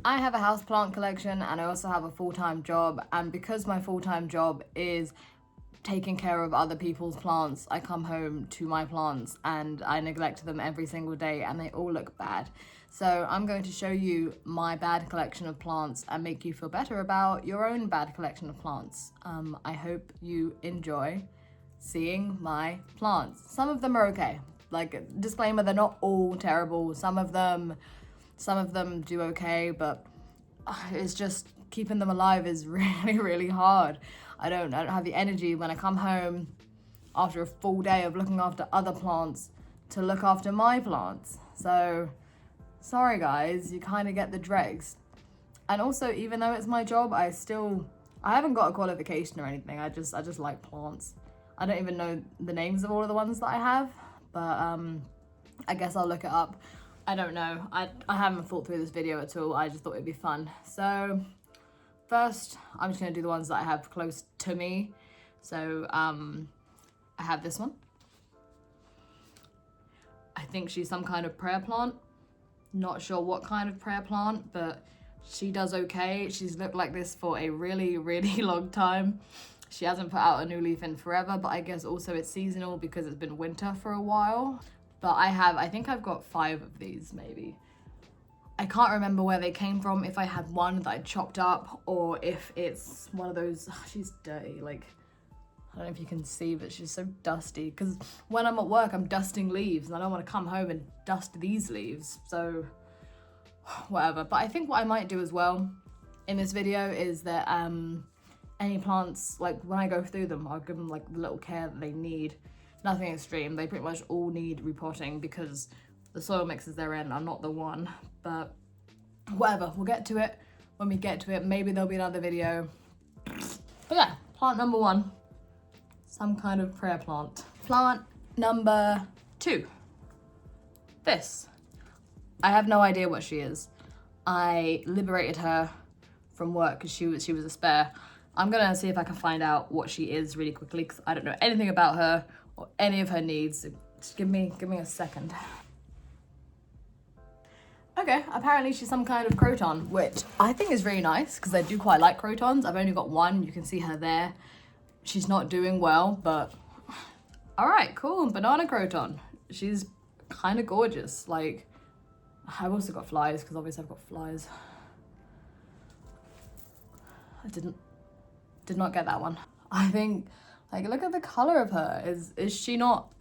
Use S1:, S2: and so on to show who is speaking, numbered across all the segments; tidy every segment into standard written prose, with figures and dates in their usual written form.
S1: I have a houseplant collection and I also have a full-time job, and because my full-time job is taking care of other people's plants, I come home to my plants and I neglect them every single day and they all look bad. So I'm going to show you my bad collection of plants and make you feel better about your own bad collection of plants. I hope you enjoy seeing my plants. Some of them are okay. Like, disclaimer, they're not all terrible. Some of them do okay, but it's just keeping them alive is really hard. I don't have the energy when I come home after a full day of looking after other plants to look after my plants. So sorry guys, you kind of get the dregs. And also, even though it's my job, I haven't got a qualification or anything. I just like plants. I don't even know the names of all of the ones that I have, but I guess I'll look it up. I don't know. I haven't thought through this video at all. I just thought it'd be fun. So first, I'm just gonna do the ones that I have close to me. So I have this one. I think she's some kind of prayer plant. Not sure what kind of prayer plant, but she does okay. She's looked like this for a really long time. She hasn't put out a new leaf in forever, but I guess also it's seasonal because it's been winter for a while. But I think I've got 5 of these maybe. I can't remember where they came from, if I had one that I chopped up or if it's one of those, she's dirty, like, I don't know if you can see, but she's so dusty. Because when I'm at work, I'm dusting leaves and I don't want to come home and dust these leaves. So whatever. But I think what I might do as well in this video is that any plants, like when I go through them, I'll give them like the little care that they need. Nothing extreme. They pretty much all need repotting because the soil mixes they're in are not the one. But whatever, we'll get to it when we get to it. Maybe there'll be another video. But yeah, plant number 1. Some kind of prayer plant. Plant number 2. This. I have no idea what she is. I liberated her from work because she was a spare. I'm gonna see if I can find out what she is really quickly because I don't know anything about her or any of her needs. So just give me a second. Okay, apparently she's some kind of croton, which I think is really nice because I do quite like crotons. I've only got one, you can see her there. She's not doing well, but all right, cool, banana croton. She's kind of gorgeous. Like, I've also got flies because obviously I've got flies. I did not get that one. I think, like, look at the color of her. Is she not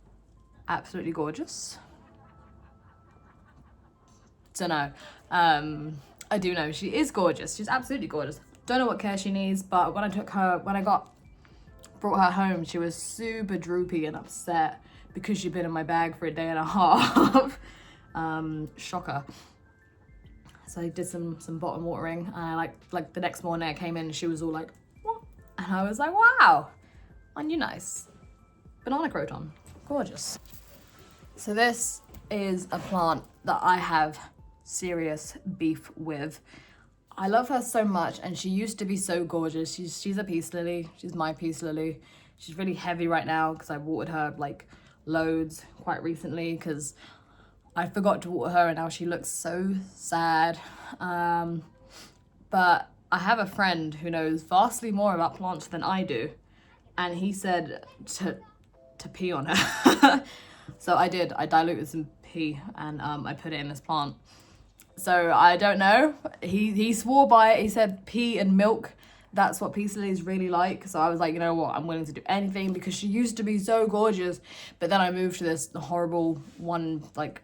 S1: absolutely gorgeous? Don't know. I do know she is gorgeous. She's absolutely gorgeous. Don't know what care she needs, but when I brought her home, she was super droopy and upset because she'd been in my bag for a day and a half. Shocker. So I did some bottom watering, and I like the next morning I came in and she was all like, what? And I was like, wow, aren't you nice? Banana croton, gorgeous. So this is a plant that I have serious beef with. I love her so much, and she used to be so gorgeous. She's a peace lily. She's my peace lily. She's really heavy right now because I watered her like loads quite recently because I forgot to water her and now she looks so sad. But I have a friend who knows vastly more about plants than I do, and he said to pee on her. So I did. I diluted some pee and I put it in this plant. So I don't know. He swore by it. He said pee and milk. That's what peace lilies really like. So I was like, you know what? I'm willing to do anything because she used to be so gorgeous. But then I moved to this horrible one, like,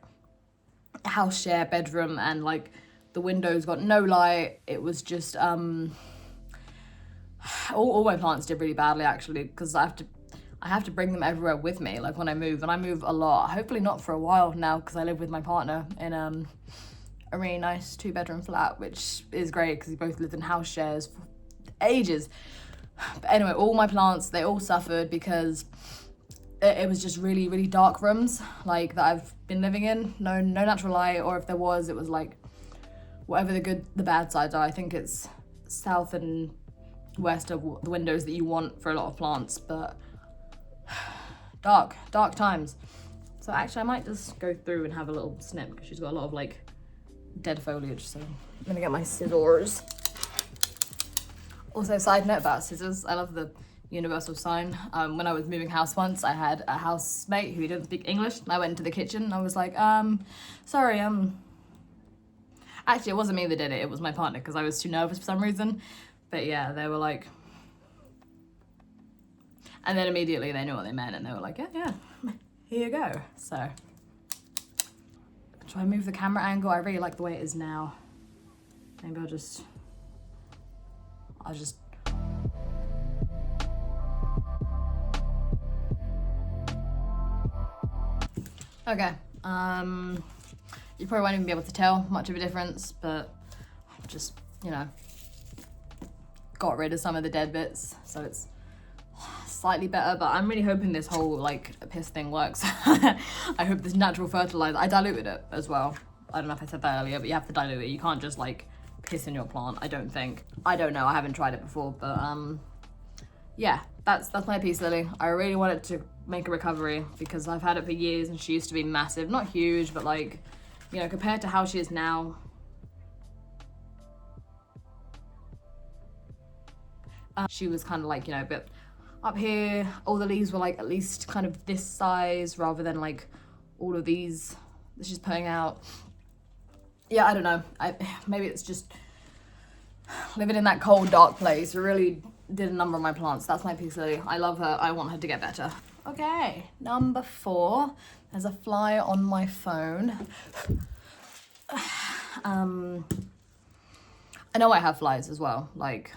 S1: house share bedroom, and like the windows got no light. It was just all my plants did really badly actually because I have to bring them everywhere with me, like when I move, and I move a lot. Hopefully not for a while now because I live with my partner in a really nice 2-bedroom flat, which is great because we both lived in house shares for ages. But anyway, all my plants, they all suffered because it was just really dark rooms like that I've been living in. No natural light, or if there was, it was like whatever the bad sides are. I think it's south and west of the windows that you want for a lot of plants, but dark times. So actually I might just go through and have a little snip because she's got a lot of like dead foliage, so I'm gonna get my scissors. Also, side note about scissors, I love the universal sign. When I was moving house once, I had a housemate who didn't speak English, and I went into the kitchen and I was like, sorry, actually it wasn't me that did it, it was my partner, because I was too nervous for some reason. But yeah, they were like, and then immediately they knew what they meant, and they were like, yeah, here you go. So, should I move the camera angle? I really like the way it is now. Maybe I'll just, okay, you probably won't even be able to tell much of a difference, but I've just, you know, got rid of some of the dead bits, so it's slightly better. But I'm really hoping this whole like piss thing works. I hope this natural fertilizer, I diluted it as well. I don't know if I said that earlier, but you have to dilute it. You can't just like piss in your plant, I don't think. I don't know, I haven't tried it before, but yeah, that's my peace lily. I really wanted to make a recovery because I've had it for years, and she used to be massive, not huge, but like, you know, compared to how she is now. She was kind of like, you know, a bit up here. All the leaves were like at least kind of this size rather than like all of these that she's putting out. Yeah, I don't know. Maybe it's just living in that cold, dark place. It really did a number on my plants. That's my peace lily. I love her. I want her to get better. Okay, number 4. There's a fly on my phone. I know I have flies as well. Like,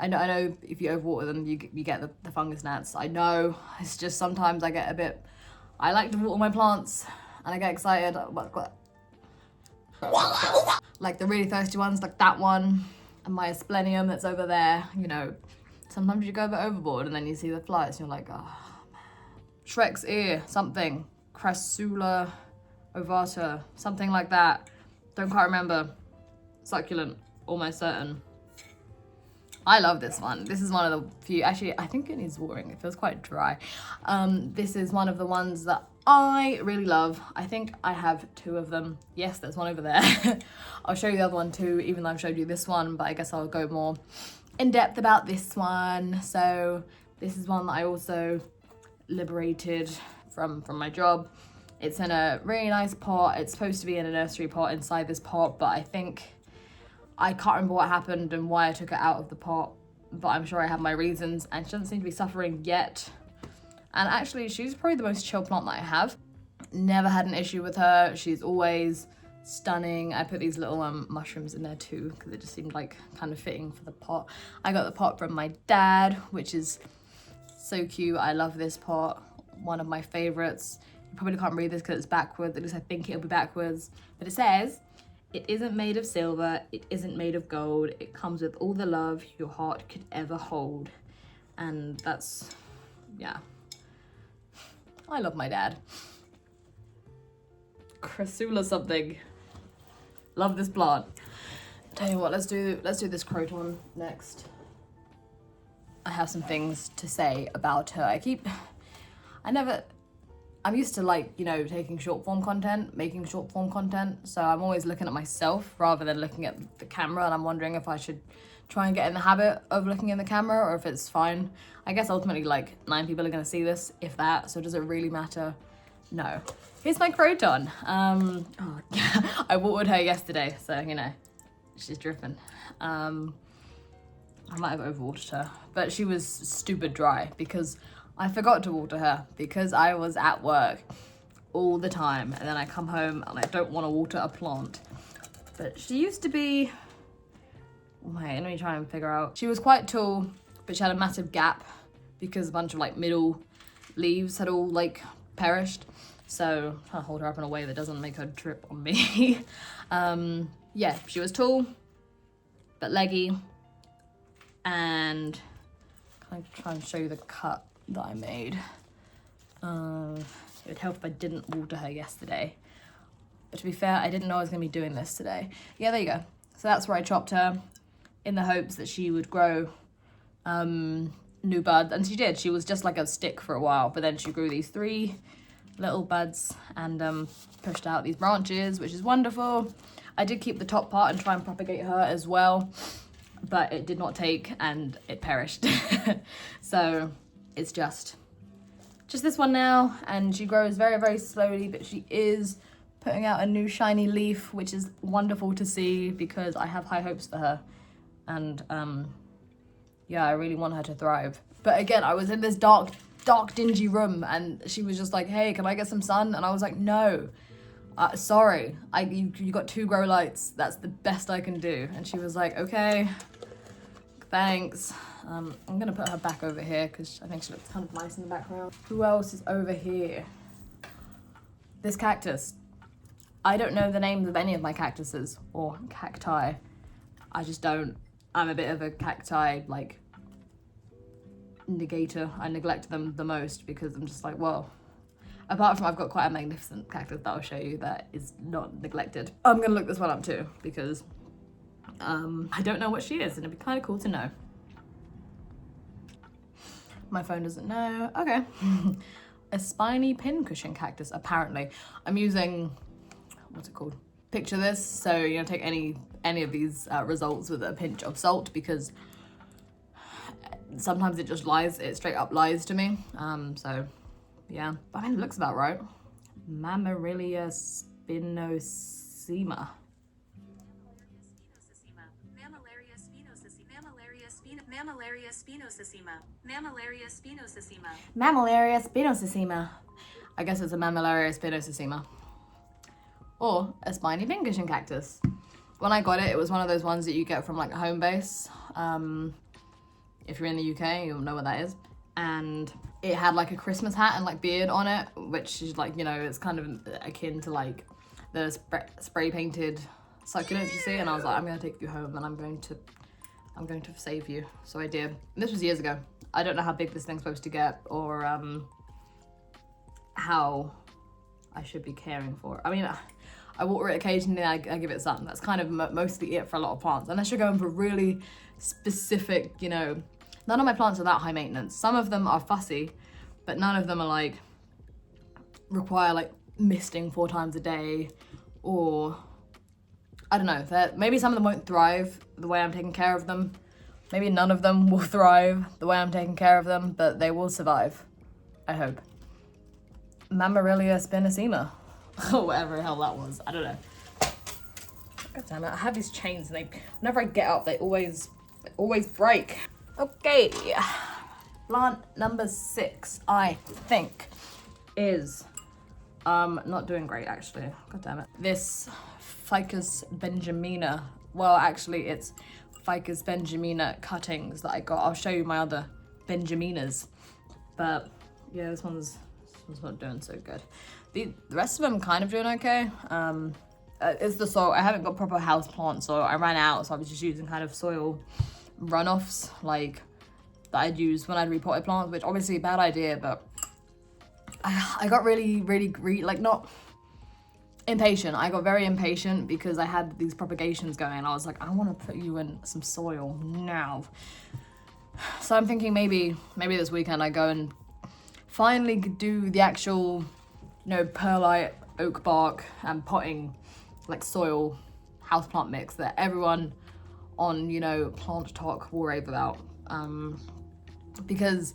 S1: I know if you overwater them, you get the fungus gnats. I know. It's just sometimes I get a bit. I like to water my plants, and I get excited. Like the really thirsty ones, like that one, and my asplenium that's over there. You know, sometimes you go a bit overboard, and then you see the flies, and you're like, oh man. Shrek's ear, something, Crassula ovata, something like that. Don't quite remember. Succulent, almost certain. I love this one. This is one of the few, actually, I think it needs watering. It feels quite dry. This is one of the ones that I really love. I think I have 2 of them. Yes, there's one over there. I'll show you the other one too, even though I've showed you this one, but I guess I'll go more in depth about this one. So this is one that I also liberated from my job. It's in a really nice pot. It's supposed to be in a nursery pot inside this pot, but I can't remember what happened and why I took it out of the pot, but I'm sure I have my reasons, and she doesn't seem to be suffering yet. And actually, she's probably the most chill plant that I have. Never had an issue with her. She's always stunning. I put these little mushrooms in there too, because it just seemed like kind of fitting for the pot. I got the pot from my dad, which is so cute. I love this pot. One of my favorites. You probably can't read this because it's backwards. At least I think it'll be backwards. But it says, "It isn't made of silver, it isn't made of gold, it comes with all the love your heart could ever hold." And that's, yeah. I love my dad. Crassula something. Love this plant. Tell you what, let's do this croton next. I have some things to say about her. I'm used to, like, you know, taking short form content, making short form content, so I'm always looking at myself rather than looking at the camera, and I'm wondering if I should try and get in the habit of looking in the camera or if it's fine. I guess ultimately like 9 people are gonna see this, if that, so does it really matter? No. Here's my croton. I watered her yesterday, so, you know, she's dripping. I might have overwatered her, but she was stupid dry because I forgot to water her because I was at work all the time, and then I come home and I don't want to water a plant. But she used to be, wait, let me try and figure out. She was quite tall, but she had a massive gap because a bunch of like middle leaves had all like perished. So I'm trying to hold her up in a way that doesn't make her drip on me. Yeah, she was tall, but leggy, and kind of try and show you the cut that I made. It would help if I didn't water her yesterday. But to be fair, I didn't know I was going to be doing this today. Yeah, there you go. So that's where I chopped her in the hopes that she would grow new buds. And she did. She was just like a stick for a while. But then she grew these 3 little buds and pushed out these branches, which is wonderful. I did keep the top part and try and propagate her as well, but it did not take and it perished. So it's just this one now, and she grows very, very slowly, but she is putting out a new shiny leaf, which is wonderful to see because I have high hopes for her. And yeah, I really want her to thrive. But again, I was in this dark, dingy room, and she was just like, hey, can I get some sun? And I was like, no, sorry, you got 2 grow lights. That's the best I can do. And she was like, okay, thanks. I'm gonna put her back over here because I think she looks kind of nice in the background. Who else is over here? This cactus. I don't know the names of any of my cactuses or cacti. I just don't. I'm a bit of a cacti, like, negator. I neglect them the most because I'm just like, well, apart from I've got quite a magnificent cactus that I'll show you that is not neglected. I'm gonna look this one up too because I don't know what she is and it'd be kind of cool to know. My phone doesn't know. Okay. A spiny pincushion cactus, apparently. I'm using, what's it called? Picture this. So, you know, take any of these results with a pinch of salt because sometimes it just lies, it straight up lies to me. So, yeah. But I mean, it looks about right. Mammalia spinosema. Mammalia spinosema. I guess it's a Mammalia spinosema. Or a spiny pincushion cactus. When I got it, it was one of those ones that you get from like a home base. If you're in the UK, you'll know what that is. And it had like a Christmas hat and like beard on it, which is like, you know, it's kind of akin to like the spray painted succulents you see. And I was like, I'm gonna take you home and I'm going to save you. So I did. And this was years ago. I don't know how big this thing's supposed to get or how I should be caring for it. I mean, I water it occasionally, I give it sun. That's kind of mostly it for a lot of plants. Unless you're going for really specific, you know, none of my plants are that high maintenance. Some of them are fussy, but none of them are like, require like misting 4 times a day or, I don't know, maybe some of them won't thrive the way I'm taking care of them. Maybe none of them will thrive the way I'm taking care of them, but they will survive, I hope. Mammalia spinosema. Or whatever the hell that was. I don't know. God damn it. I have these chains and whenever I get up, they always break. Okay. Plant number 6, I think, is not doing great actually. God damn it. This Ficus benjamina. Well, actually it's Ficus benjamina cuttings that I got. I'll show you my other benjaminas. But yeah, this one's not doing so good. The rest of them kind of doing okay. It's the soil. I haven't got proper house plant soil. I ran out, so I was just using kind of soil runoffs like that I'd use when I'd repotted plants, which obviously a bad idea, but I got really like not impatient. I got very impatient because I had these propagations going and I was like, I want to put you in some soil now. So I'm thinking maybe this weekend I go and finally do the actual, you know, perlite, oak bark and potting like soil houseplant mix that everyone on, you know, Plant Talk will rave about. Because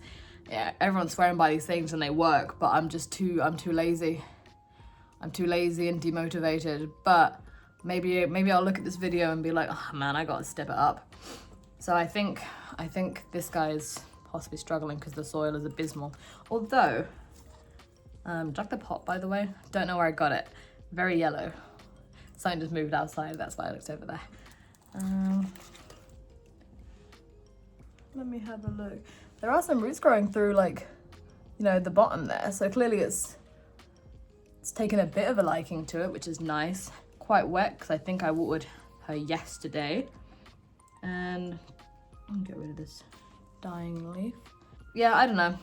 S1: yeah, everyone's swearing by these things and they work, but I'm too lazy. I'm too lazy and demotivated, but maybe I'll look at this video and be like, oh man, I gotta step it up. So I think this guy's possibly struggling because the soil is abysmal. Although, check the pot, by the way. Don't know where I got it. Very yellow. Something just moved outside, that's why I looked over there. Let me have a look. There are some roots growing through, like, you know, the bottom there. So clearly it's taken a bit of a liking to it, which is nice. Quite wet, because I think I watered her yesterday. And I'll get rid of this dying leaf. Yeah, I don't know.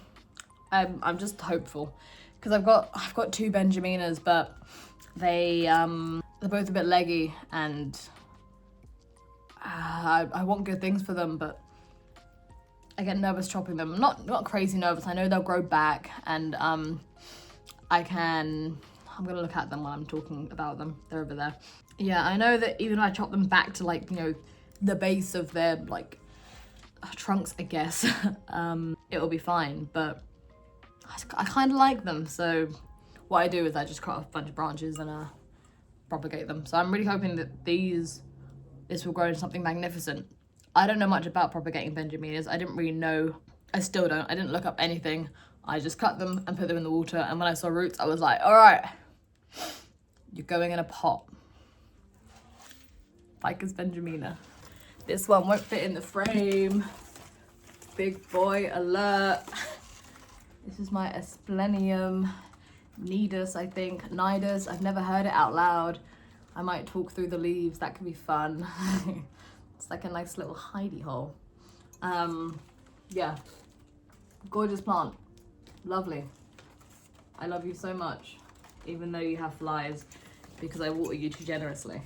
S1: I'm just hopeful. Because I've got 2 Benjaminas, but they're both a bit leggy, and I want good things for them, but I get nervous chopping them. Not crazy nervous. I know they'll grow back, and I I'm gonna look at them while I'm talking about them. They're over there. Yeah, I know that even if I chop them back to like, you know, the base of their like trunks, I guess, it'll be fine, but I kind of like them. So what I do is I just cut off a bunch of branches and propagate them. So I'm really hoping that this will grow into something magnificent. I don't know much about propagating Benjaminas. I didn't really know. I still don't. I didn't look up anything. I just cut them and put them in the water. And when I saw roots, I was like, all right, you're going in a pot. Ficus Benjamina. This one won't fit in the frame. Big boy alert. This is my Asplenium nidus, I think. Nidus. I've never heard it out loud. I might talk through the leaves. That could be fun. It's like a nice little hidey hole. Yeah. Gorgeous plant. Lovely. I love you so much, even though you have flies, because I water you too generously.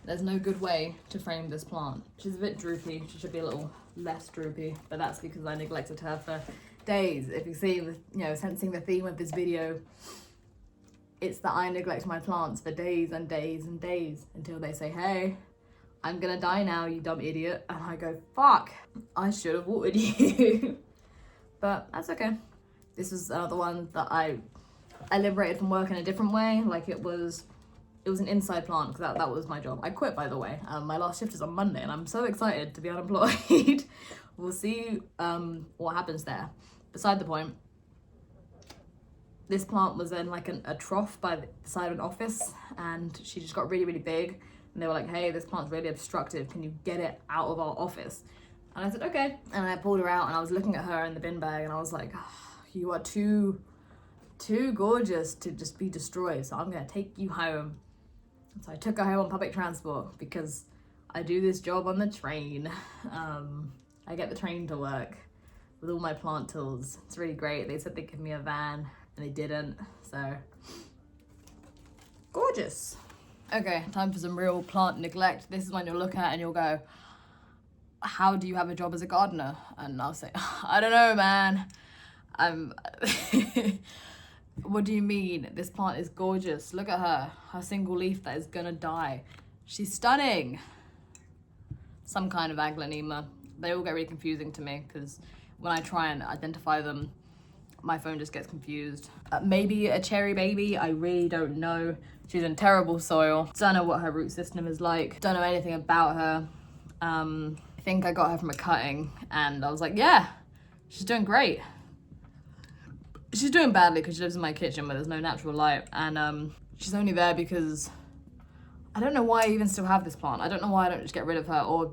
S1: There's no good way to frame this plant. She's a bit droopy. She should be a little less droopy, but that's because I neglected her for days. If you see, you know, sensing the theme of this video, it's that I neglect my plants for days and days and days until they say, hey, I'm gonna die now, you dumb idiot. And I go, fuck, I should have watered you. But that's okay. This was another one that I liberated from work in a different way. Like it was an inside plant, because that was my job. I quit, by the way. My last shift is on Monday and I'm so excited to be unemployed. We'll see what happens there. Beside the point, this plant was in like a trough by the side of an office, and she just got really, really big. And they were like, hey, this plant's really obstructive. Can you get it out of our office? And I said, okay. And I pulled her out and I was looking at her in the bin bag and I was like, oh, you are too gorgeous to just be destroyed. So I'm gonna take you home. So I took her home on public transport because I do this job on the train. I get the train to work with all my plant tools. It's really great. They said they'd give me a van and they didn't, so gorgeous. Okay, time for some real plant neglect. This is when you'll look at it and you'll go, how do you have a job as a gardener? And I'll say, I don't know, man. What do you mean? This plant is gorgeous. Look at her. Her single leaf that is gonna die. She's stunning. Some kind of Aglaonema. They all get really confusing to me because when I try and identify them, my phone just gets confused. Maybe a cherry baby, I really don't know. She's in terrible soil. Don't know what her root system is like. Don't know anything about her. I think I got her from a cutting and I was like, yeah, she's doing great. She's doing badly because she lives in my kitchen where there's no natural light, and she's only there because I don't know why I even still have this plant. I don't know why I don't just get rid of her or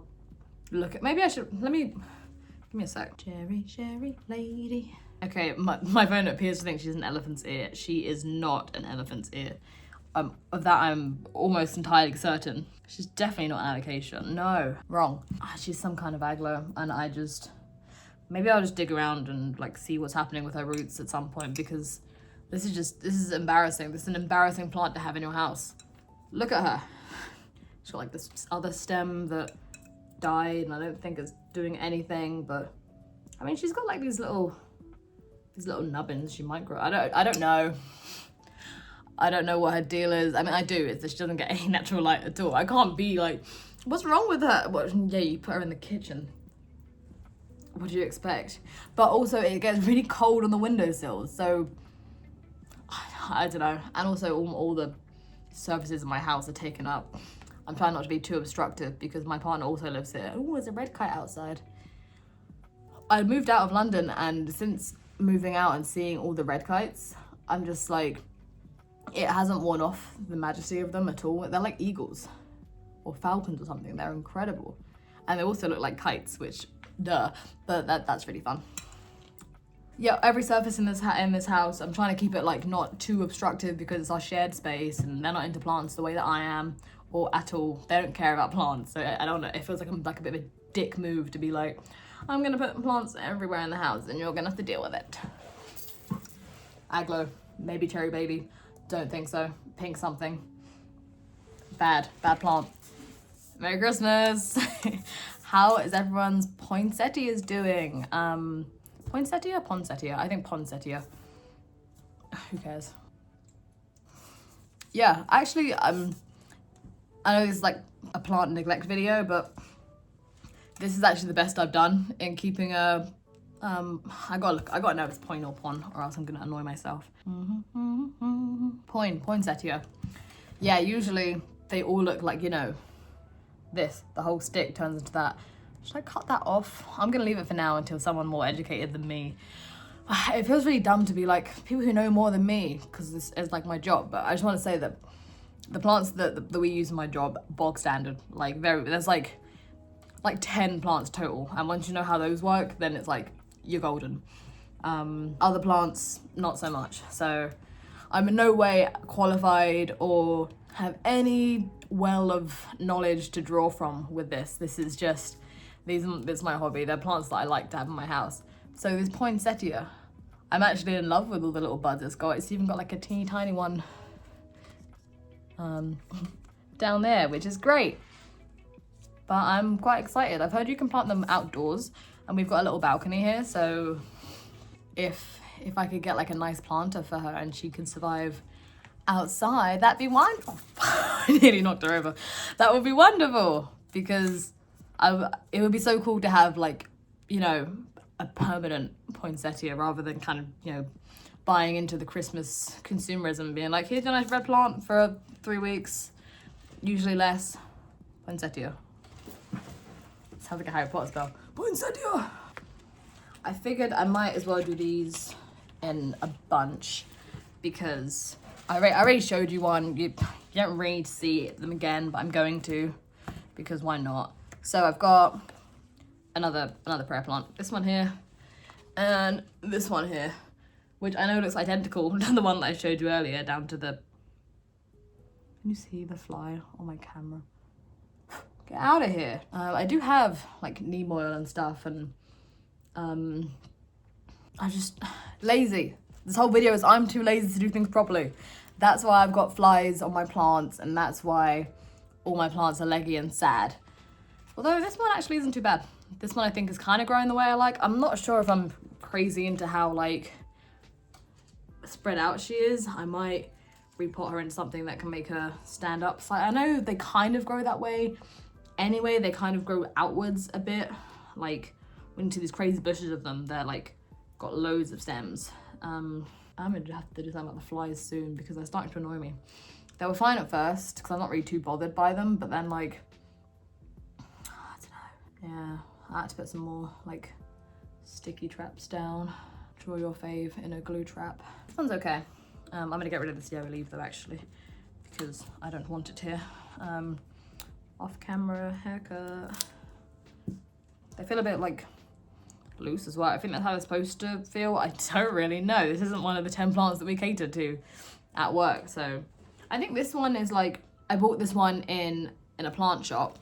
S1: look at, maybe I should, give me a sec. Cherry lady. Okay, my phone appears to think she's an elephant's ear. She is not an elephant's ear. Of that I'm almost entirely certain. She's definitely not an alocasia. No, wrong. She's some kind of aglo, and maybe I'll just dig around and like see what's happening with her roots at some point, because this is embarrassing. This is an embarrassing plant to have in your house. Look at her. She's got like this other stem that died and I don't think it's doing anything, but I mean, she's got like these little nubbins she might grow. I don't know. I don't know what her deal is. I mean, I do. It's that she doesn't get any natural light at all. I can't be like, what's wrong with her? Yeah, you put her in the kitchen. What do you expect? But also it gets really cold on the windowsills, so I don't know. And also all the surfaces in my house are taken up. I'm trying not to be too obstructive because my partner also lives here. Oh, there's a red kite outside. I moved out of London, and since moving out and seeing all the red kites, I'm just like, it hasn't worn off the majesty of them at all. They're like eagles or falcons or something. They're incredible. And they also look like kites, which duh, but that's really fun. Yeah, every surface in this house, I'm trying to keep it like not too obstructive because it's our shared space and they're not into plants the way that I am, or at all. They don't care about plants, so I don't know. It feels like I'm like a bit of a dick move to be like, I'm gonna put plants everywhere in the house and you're gonna have to deal with it. Aglo, maybe cherry baby, don't think so. Pink something. Bad plant. Merry Christmas. How is everyone's poinsettias doing? Poinsettia? Poinsettia. I think poinsettia. Who cares? yeah, actually, I know this is like a plant neglect video, but this is actually the best I've done in keeping a, I gotta know it's point or else I'm gonna annoy myself. Poinsettia. Yeah, usually they all look like, you know, this, the whole stick turns into that. Should I cut that off? I'm gonna leave it for now until someone more educated than me. It feels really dumb to be like, people who know more than me, because this is like my job, but I just want to say that the plants that we use in my job, bog standard, like there's like 10 plants total, and once you know how those work, then it's like, you're golden. Other plants, not so much. So I'm in no way qualified or have any well of knowledge to draw from with this. This is just, this is my hobby. They're plants that I like to have in my house. So this poinsettia, I'm actually in love with all the little buds it's got. It's even got like a teeny tiny one down there, which is great. But I'm quite excited. I've heard you can plant them outdoors, and we've got a little balcony here, so if I could get like a nice planter for her and she can survive outside, that'd be wonderful. I nearly knocked her over. That would be wonderful, because it would be so cool to have, like, you know, a permanent poinsettia rather than kind of, you know, buying into the Christmas consumerism, being like, here's a nice red plant for 3 weeks, usually less. Poinsettia. Sounds like a Harry Potter spell. Poinsettia! I figured I might as well do these in a bunch, because I already showed you one. You don't really need to see them again, but I'm going to, because why not? So I've got another prayer plant. This one here, and this one here, which I know looks identical to the one that I showed you earlier, down to the... Can you see the fly on my camera? Get out of here. I do have like neem oil and stuff, and I just lazy. This whole video is I'm too lazy to do things properly. That's why I've got flies on my plants, and that's why all my plants are leggy and sad. Although this one actually isn't too bad. This one I think is kind of growing the way I like. I'm not sure if I'm crazy into how like spread out she is. I might repot her into something that can make her stand up. So I know they kind of grow that way anyway. They kind of grow outwards a bit. Like when you see these crazy bushes of them, they're like got loads of stems. I'm gonna have to do something about the flies soon, because they're starting to annoy me. They were fine at first because I'm not really too bothered by them, but then like, I don't know. Yeah, I had to put some more like sticky traps down. Draw your fave in a glue trap. This one's okay. I'm gonna get rid of this yellow leaf though, actually, because I don't want it here. Off camera haircut. They feel a bit like loose as well. I think that's how they're supposed to feel. I don't really know. This isn't one of the 10 plants that we cater to at work. So I think this one is like, I bought this one in a plant shop,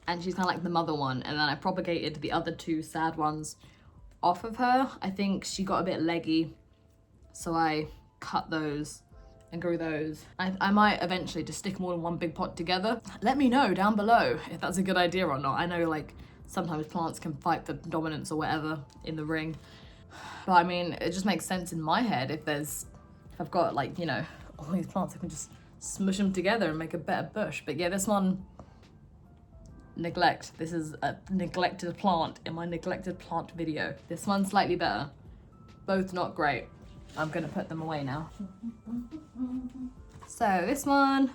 S1: and she's kind of like the mother one. And then I propagated the other 2 sad ones off of her. I think she got a bit leggy, so I cut those and grew those. I might eventually just stick them all in one big pot together. Let me know down below if that's a good idea or not. I know like sometimes plants can fight for dominance or whatever in the ring, but I mean, it just makes sense in my head if I've got like, you know, all these plants, I can just smush them together and make a better bush. But yeah, this one, neglect. This is a neglected plant in my neglected plant video. This one's slightly better. Both not great. I'm gonna put them away now. So this one,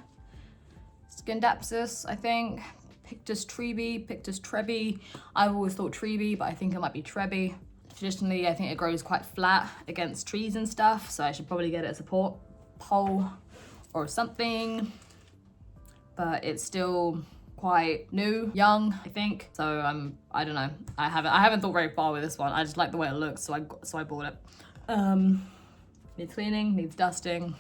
S1: Scindapsus, I think. Pictus trebi, Pictus trebi. I've always thought trebi, but I think it might be trebi. Traditionally, I think it grows quite flat against trees and stuff, so I should probably get it a support pole or something. But it's still quite new, young, I think. So I don't know. I haven't thought very far with this one. I just like the way it looks, so I bought it. Needs cleaning, needs dusting,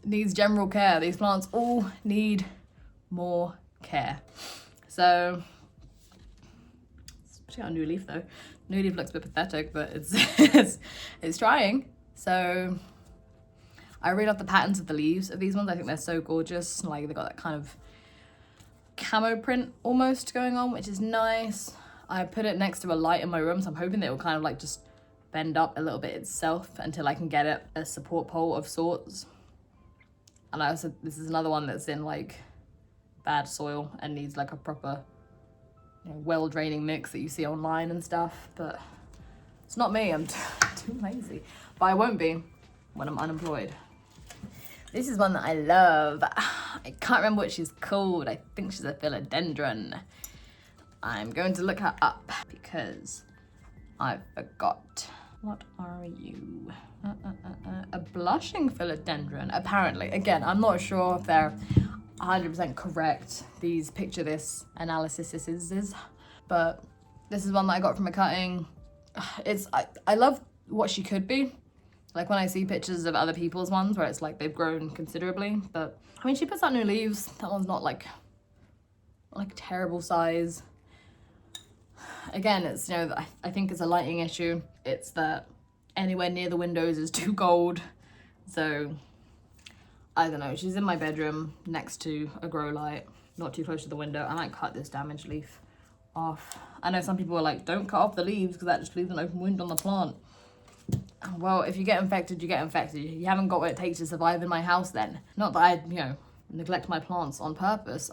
S1: needs general care. These plants all need more care. So she got a new leaf though. New leaf looks a bit pathetic, but it's trying. So I read off the patterns of the leaves of these ones. I think they're so gorgeous. Like they've got that kind of camo print almost going on, which is nice. I put it next to a light in my room, so I'm hoping that it will kind of like just bend up a little bit itself until I can get it a support pole of sorts. And I also, this is another one that's in like bad soil and needs like a proper, you know, well draining mix that you see online and stuff. But it's not me, I'm too lazy. But I won't be when I'm unemployed. This is one that I love. I can't remember what she's called. I think she's a philodendron. I'm going to look her up because I forgot. What are you? A blushing philodendron, apparently. Again, I'm not sure if they're 100% correct, these picture this analysis is, but this is one that I got from a cutting. I love what she could be. Like when I see pictures of other people's ones where it's like they've grown considerably, but I mean, she puts out new leaves. That one's not like terrible size. Again, it's, you know, I think it's a lighting issue. It's that anywhere near the windows is too cold. So I don't know, she's in my bedroom next to a grow light, not too close to the window. I might cut this damaged leaf off. I know some people are like, don't cut off the leaves because that just leaves an open wound on the plant. Well, if you get infected, you get infected. You haven't got what it takes to survive in my house then. Not that I, you know, neglect my plants on purpose.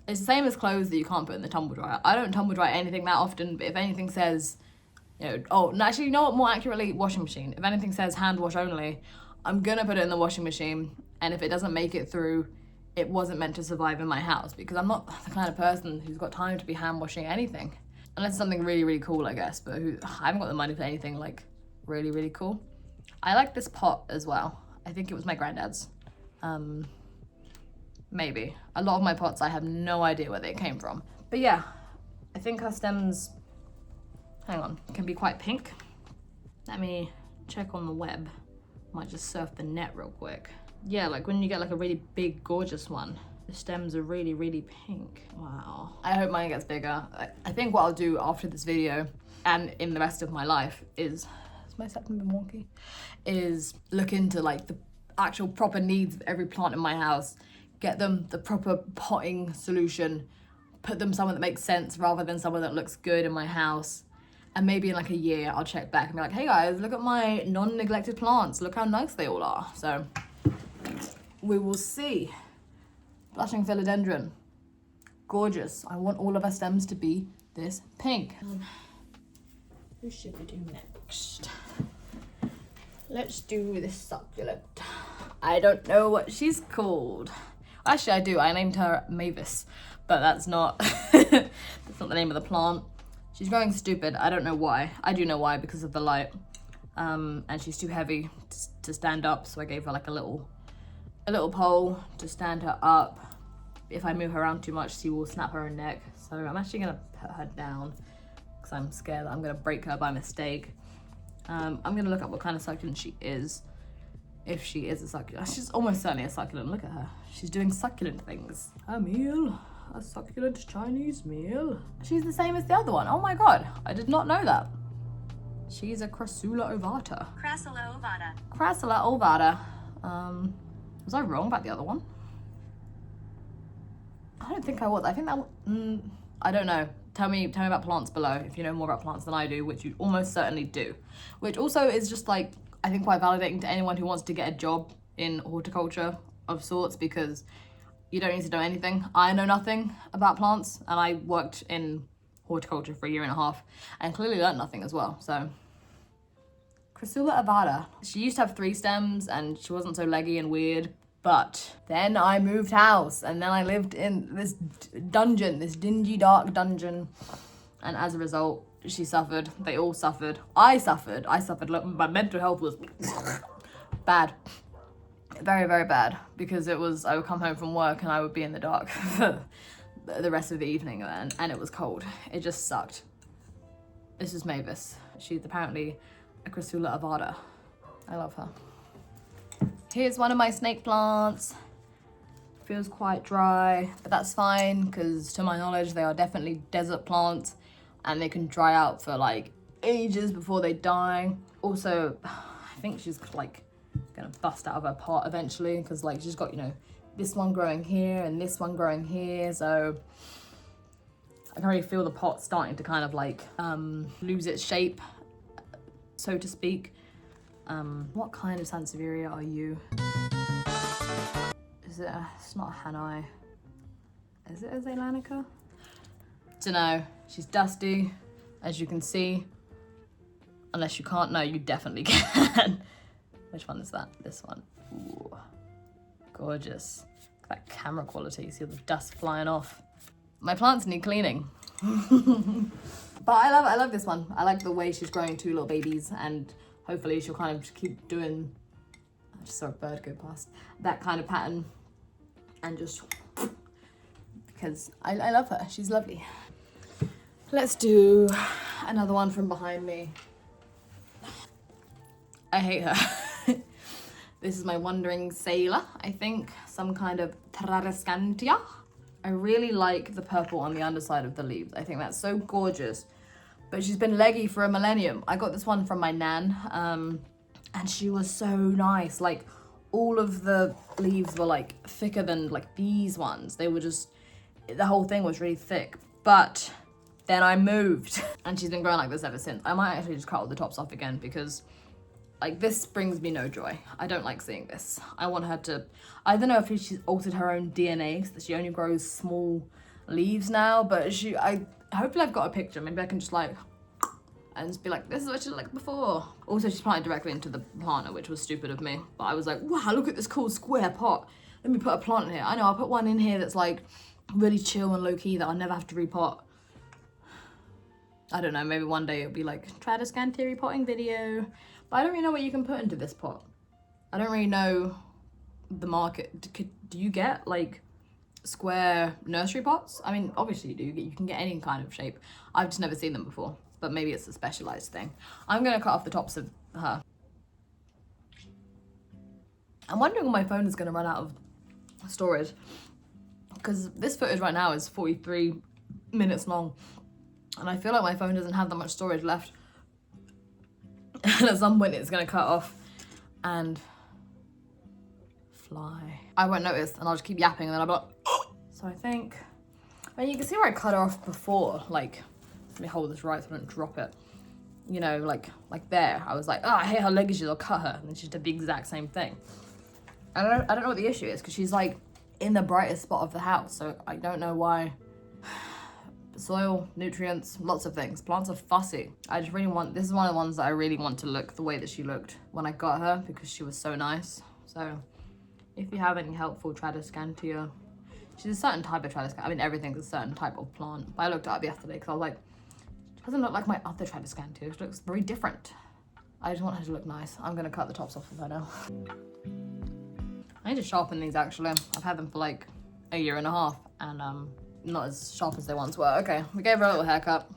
S1: It's the same as clothes that you can't put in the tumble dryer. I don't tumble dry anything that often, but if anything says, you know, oh, no, actually, you know what, more accurately, washing machine. If anything says hand wash only, I'm gonna put it in the washing machine. And if it doesn't make it through, it wasn't meant to survive in my house, because I'm not the kind of person who's got time to be hand washing anything. Unless it's something really, really cool, I guess, but I haven't got the money for anything like really, really cool. I like this pot as well. I think it was my granddad's. Maybe. A lot of my pots, I have no idea where they came from. But yeah, I think her stems, hang on, can be quite pink. Let me check on the web. Might just surf the net real quick. Yeah, like when you get like a really big, gorgeous one, the stems are really, really pink. Wow. I hope mine gets bigger. I think what I'll do after this video and in the rest of my life is my September wonky? Is look into like the actual proper needs of every plant in my house, get them the proper potting solution, put them somewhere that makes sense rather than somewhere that looks good in my house. And maybe in like a year, I'll check back and be like, hey guys, look at my non-neglected plants. Look how nice they all are. So we will see. Blushing philodendron, gorgeous. I want all of our stems to be this pink. Who should we do next? Let's do this succulent. I don't know what she's called. Actually, I do. I named her Mavis, but that's not that's not the name of the plant. She's growing stupid. I don't know why. I do know why, because of the light. And she's too heavy to stand up, so I gave her like a little pole to stand her up. If I move her around too much, she will snap her neck. So I'm actually gonna put her down because I'm scared that I'm gonna break her by mistake. I'm gonna look up what kind of succulent she is. If she is a succulent. She's almost certainly a succulent. Look at her. She's doing succulent things. A meal. A succulent Chinese meal. She's the same as the other one. Oh my god. I did not know that. She's a Crassula ovata.
S2: Crassula ovata.
S1: Crassula ovata. Was I wrong about the other one? I don't think I was. I think that one, I don't know. Tell me about plants below if you know more about plants than I do, which you almost certainly do. Which also is just like, I think quite validating to anyone who wants to get a job in horticulture of sorts, because you don't need to know anything. I know nothing about plants, and I worked in horticulture for 1.5 years and clearly learned nothing as well. So Crassula ovata. She used to have 3 stems and she wasn't so leggy and weird, but then I moved house and then I lived in this dungeon, this dingy dark dungeon, and as a result she suffered. They all suffered. I suffered. Look, my mental health was bad. Very, very bad, because it was, I would come home from work and I would be in the dark for the rest of the evening, and it was cold. It just sucked. This is Mavis. She's apparently a Crassula ovata. I love her. Here's one of my snake plants. Feels quite dry, but that's fine, because to my knowledge they are definitely desert plants and they can dry out for like ages before they die. Also, I think she's like gonna bust out of her pot eventually, because like she's got, you know, this one growing here and this one growing here, so I can already feel the pot starting to kind of like lose its shape, so to speak. What kind of Sansevieria are you? Is it it's not a Hanai. Is it a Zeylanica? Dunno. She's dusty, as you can see. Unless you can't know, you definitely can. Which one is that? This one. Ooh, gorgeous. That camera quality, see all the dust flying off. My plants need cleaning. But I love this one. I like the way she's growing 2 little babies, and hopefully she'll kind of just keep doing, I just saw a bird go past, that kind of pattern, and just, because I love her, she's lovely. Let's do another one from behind me. I hate her. This is my Wandering Sailor, I think. Some kind of Tradescantia. I really like the purple on the underside of the leaves. I think that's so gorgeous. But she's been leggy for a millennium. I got this one from my nan, and she was so nice. Like, all of the leaves were like thicker than like these ones. They were just, the whole thing was really thick. But then I moved, and she's been growing like this ever since. I might actually just cut all the tops off again, because like, this brings me no joy. I don't like seeing this. I want her to, I don't know if she's altered her own DNA so that she only grows small leaves now, but hopefully I've got a picture. Maybe I can just like, and just be like, this is what she looked like before. Also, she's planted directly into the planter, which was stupid of me. But I was like, wow, look at this cool square pot. Let me put a plant in here. I know, I'll put one in here that's like really chill and low key that I'll never have to repot. I don't know, maybe one day it'll be like, Tradescantia repotting video. But I don't really know what you can put into this pot. I don't really know the market. Do you get like square nursery pots? I mean, obviously you do. You can get any kind of shape. I've just never seen them before, but maybe it's a specialized thing. I'm gonna cut off the tops of her. I'm wondering when my phone is gonna run out of storage, because this footage right now is 43 minutes long, and I feel like my phone doesn't have that much storage left. And at some point it's gonna cut off and fly. I won't notice, and I'll just keep yapping, and then I'll be like, oh! So I think, I mean, you can see where I cut her off before, like, let me hold this right so I don't drop it. You know, like there, I was like, oh, I hate her leggages, I'll cut her. And then she did the exact same thing. I don't know what the issue is, because she's like in the brightest spot of the house, so I don't know why. Soil, nutrients, lots of things. Plants are fussy. I just really want, this is one of the ones that I really want to look the way that she looked when I got her, because she was so nice. So if you have any helpful Tradescantia, she's a certain type of Tradescantia. I mean, everything's a certain type of plant. But I looked it up yesterday because I was like, she doesn't look like my other Tradescantia. She looks very different. I just want her to look nice. I'm gonna cut the tops off of her now. I need to sharpen these actually. I've had them for like a year and a half, and not as sharp as they once were. Okay, we gave her a little haircut.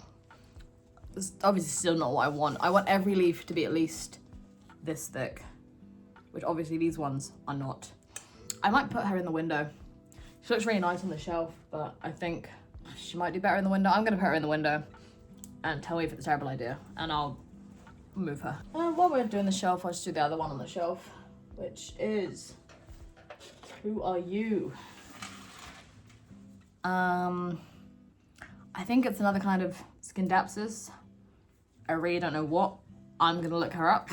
S1: It's obviously still not what I want. I want every leaf to be at least this thick, which obviously these ones are not. I might put her in the window. She looks really nice on the shelf, but I think she might do better in the window. I'm gonna put her in the window and tell me if it's a terrible idea, and I'll move her. While we're doing the shelf, I'll just do the other one on the shelf, which is, who are you? I think it's another kind of Scindapsus. I really don't know what. I'm gonna look her up.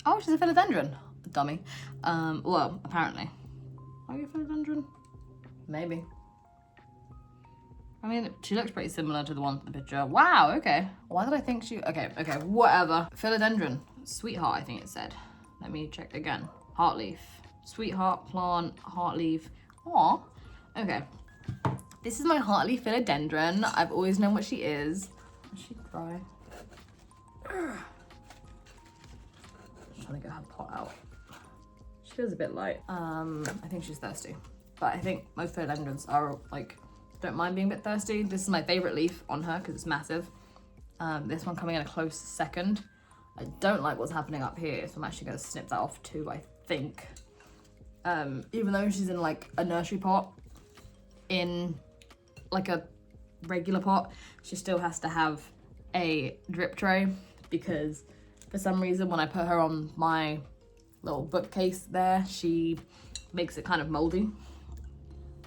S1: Oh, she's a philodendron. Dummy. Well, apparently. Are you a philodendron? Maybe. I mean, she looks pretty similar to the one in the picture. Wow, okay. Why did I think she... Okay, whatever. Philodendron. Sweetheart, I think it said. Let me check again. Heartleaf. Sweetheart, plant, heartleaf. Aw. Okay. This is my heartleaf philodendron. I've always known what she is. Is she dry? Just trying to get her pot out. She feels a bit light. I think she's thirsty. But I think most philodendrons are like, don't mind being a bit thirsty. This is my favorite leaf on her because it's massive. This one coming in a close second. I don't like what's happening up here, so I'm actually gonna snip that off too, I think. Even though she's in like a nursery pot, in like a regular pot, she still has to have a drip tray, because for some reason when I put her on my little bookcase there, she makes it kind of moldy.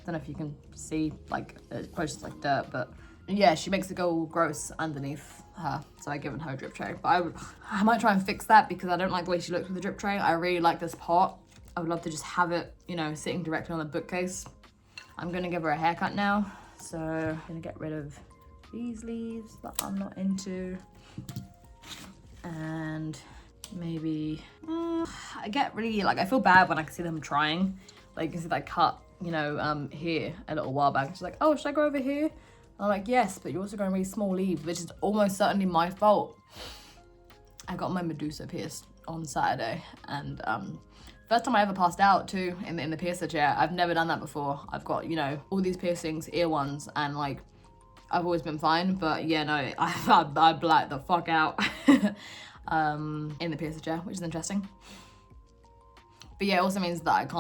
S1: Don't know if you can see, like, it's probably just like dirt, but yeah, she makes it go all gross underneath her, so I've given her a drip tray. But I might try and fix that because I don't like the way she looks with the drip tray. I really like this pot. I would love to just have it, you know, sitting directly on the bookcase. I'm gonna give her a haircut now. So I'm gonna get rid of these leaves that I'm not into. And maybe, I get really, like, I feel bad when I can see them trying. Like, you can see that cut, you know, here a little while back. She's like, oh, should I go over here? I'm like, yes, but you're also growing really small leaves, which is almost certainly my fault. I got my Medusa pierced on Saturday, and first time I ever passed out too in the piercer chair. I've never done that before. I've got, you know, all these piercings, ear ones, and like, I've always been fine, but yeah, no, I blacked the fuck out in the piercer chair, which is interesting. But yeah, it also means that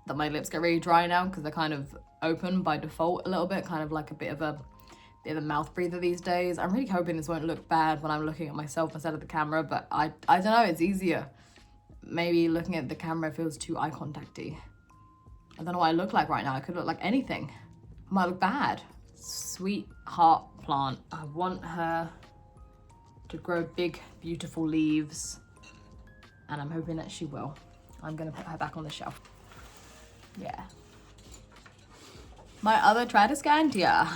S1: that my lips get really dry now because they're kind of open by default a little bit, kind of like a bit of a mouth breather these days. I'm really hoping this won't look bad when I'm looking at myself instead of the camera, but I don't know, it's easier. Maybe looking at the camera feels too eye contacty. I don't know what I look like right now. I could look like anything. I might look bad. Sweetheart plant. I want her to grow big, beautiful leaves, and I'm hoping that she will. I'm gonna put her back on the shelf. Yeah. My other Tradescantia.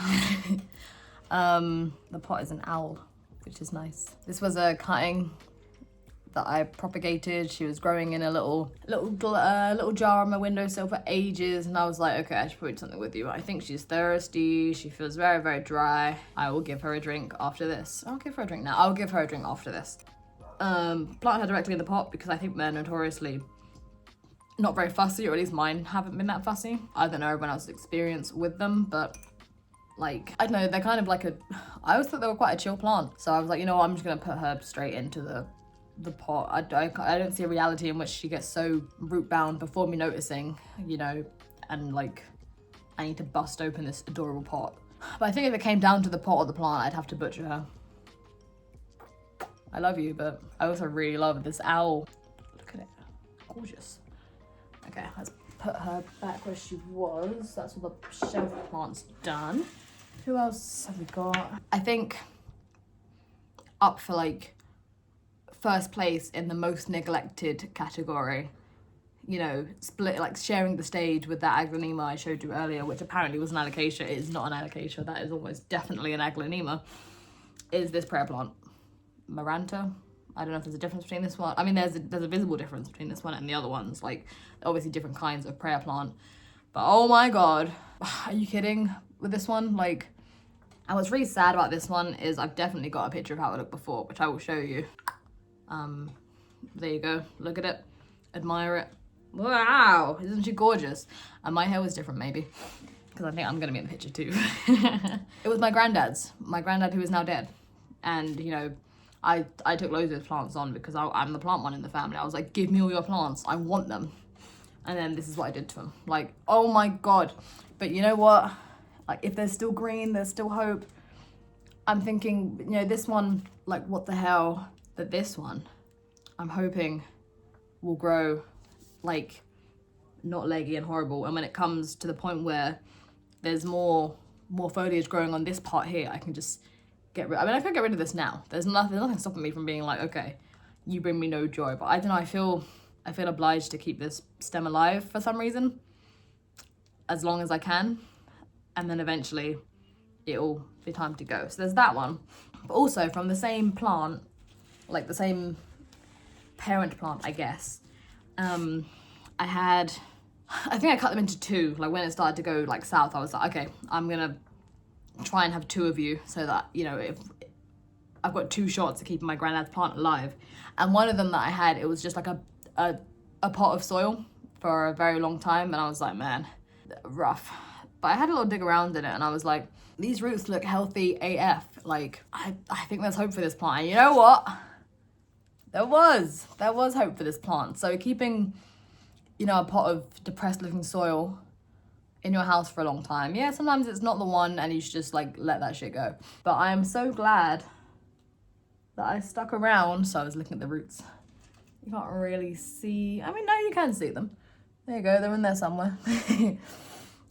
S1: The pot is an owl, which is nice. This was a cutting that I propagated. She was growing in a little jar on my windowsill for ages, and I was like, okay, I should put something with you. I think she's thirsty. She feels very, very dry. I will give her a drink after this. I'll give her a drink now. I'll give her a drink after this. Plant her directly in the pot because I think they're notoriously not very fussy, or at least mine haven't been that fussy. I don't know everyone else's experience with them, but like, I don't know, they're kind of like I always thought they were quite a chill plant. So I was like, you know what, I'm just gonna put her straight into the pot. I don't see a reality in which she gets so root bound before me noticing, you know, and like, I need to bust open this adorable pot. But I think if it came down to the pot or the plant, I'd have to butcher her. I love you, but I also really love this owl. Look at it, gorgeous. Okay, let's put her back where she was. That's all the shelf plants done. Who else have we got? I think up for like first place in the most neglected category, you know, split, like sharing the stage with that aglaonema I showed you earlier, which apparently was an alocasia. It is not an alocasia, that is almost definitely an aglaonema, is this prayer plant, Maranta. I don't know if there's a difference between this one. I mean, there's a visible difference between this one and the other ones, like obviously different kinds of prayer plant. But oh my God, are you kidding with this one? Like, and what's really sad about this one is I've definitely got a picture of how it looked before, which I will show you. There you go, look at it, admire it. Wow, isn't she gorgeous? And my hair was different maybe, because I think I'm gonna be in the picture too. It was my granddad who is now dead. And you know, I took loads of plants on because I'm the plant one in the family. I was like, give me all your plants, I want them. And then this is what I did to them. Like, oh my God. But you know what? Like, if they're still green, there's still hope. I'm thinking, you know, this one, like, what the hell? But this one, I'm hoping will grow, like, not leggy and horrible. And when it comes to the point where there's more foliage growing on this part here, I can just get rid. I mean, I could get rid of this now. There's nothing stopping me from being like, okay, you bring me no joy. But I don't know, I feel obliged to keep this stem alive for some reason, as long as I can, and then eventually it'll be time to go. So there's that one. But also from the same plant, like the same parent plant, I guess, I think I cut them into two. Like when it started to go like south, I was like, okay, I'm gonna try and have two of you so that, you know, if I've got two shots of keeping my granddad's plant alive. And one of them that I had, it was just like a pot of soil for a very long time, and I was like, man, rough. But I had a little dig around in it, and I was like, these roots look healthy AF. Like, I think there's hope for this plant. And you know what? There was hope for this plant. So keeping, you know, a pot of depressed looking soil in your house for a long time, yeah, sometimes it's not the one and you should just like let that shit go. But I am so glad that I stuck around. So I was looking at the roots. You can't really see, I mean, no, you can see them. There you go, they're in there somewhere.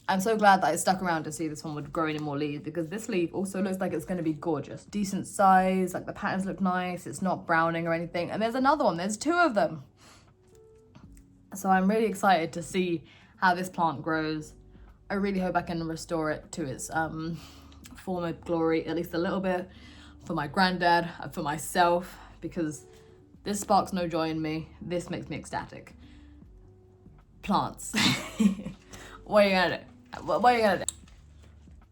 S1: I'm so glad that I stuck around to see this one would grow any more leaves, because this leaf also looks like it's going to be gorgeous. Decent size, like the patterns look nice, it's not browning or anything. And there's another one, there's 2 of them. So I'm really excited to see how this plant grows. I really hope I can restore it to its former glory, at least a little bit, for my granddad and for myself, because this sparks no joy in me. This makes me ecstatic. Plants. What are you gonna do? What are you gonna do?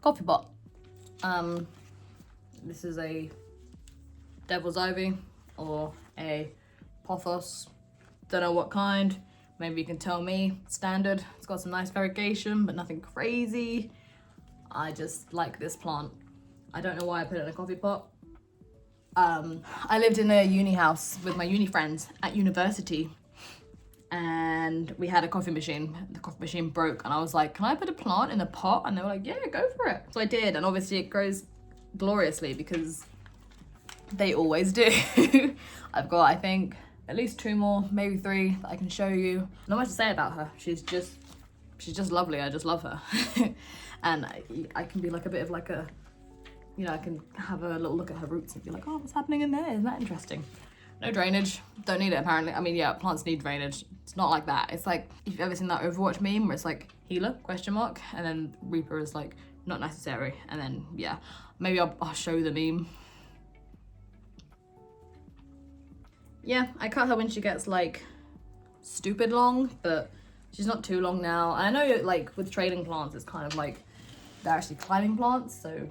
S1: Coffee pot. This is a devil's ivy or a pothos. Don't know what kind. Maybe you can tell me. Standard. It's got some nice variegation, but nothing crazy. I just like this plant. I don't know why I put it in a coffee pot. I lived in a uni house with my uni friends at university, and we had a coffee machine. The coffee machine broke, and I was like, can I put a plant in a pot? And they were like, yeah, go for it. So I did, and obviously it grows gloriously because they always do. I've got, I think, at least 2 more, maybe 3 that I can show you. Not much to say about her. She's just lovely. I just love her. And I can be like a bit of like a, you know, I can have a little look at her roots and be like, oh, what's happening in there? Isn't that interesting? No drainage. Don't need it, apparently. I mean, yeah, plants need drainage. It's not like that. It's like, if you've ever seen that Overwatch meme where it's like, healer, ? And then Reaper is like, not necessary. And then, yeah, maybe I'll show the meme. Yeah, I cut her when she gets like stupid long, but she's not too long now. And I know like with trading plants, it's kind of like, they're actually climbing plants. So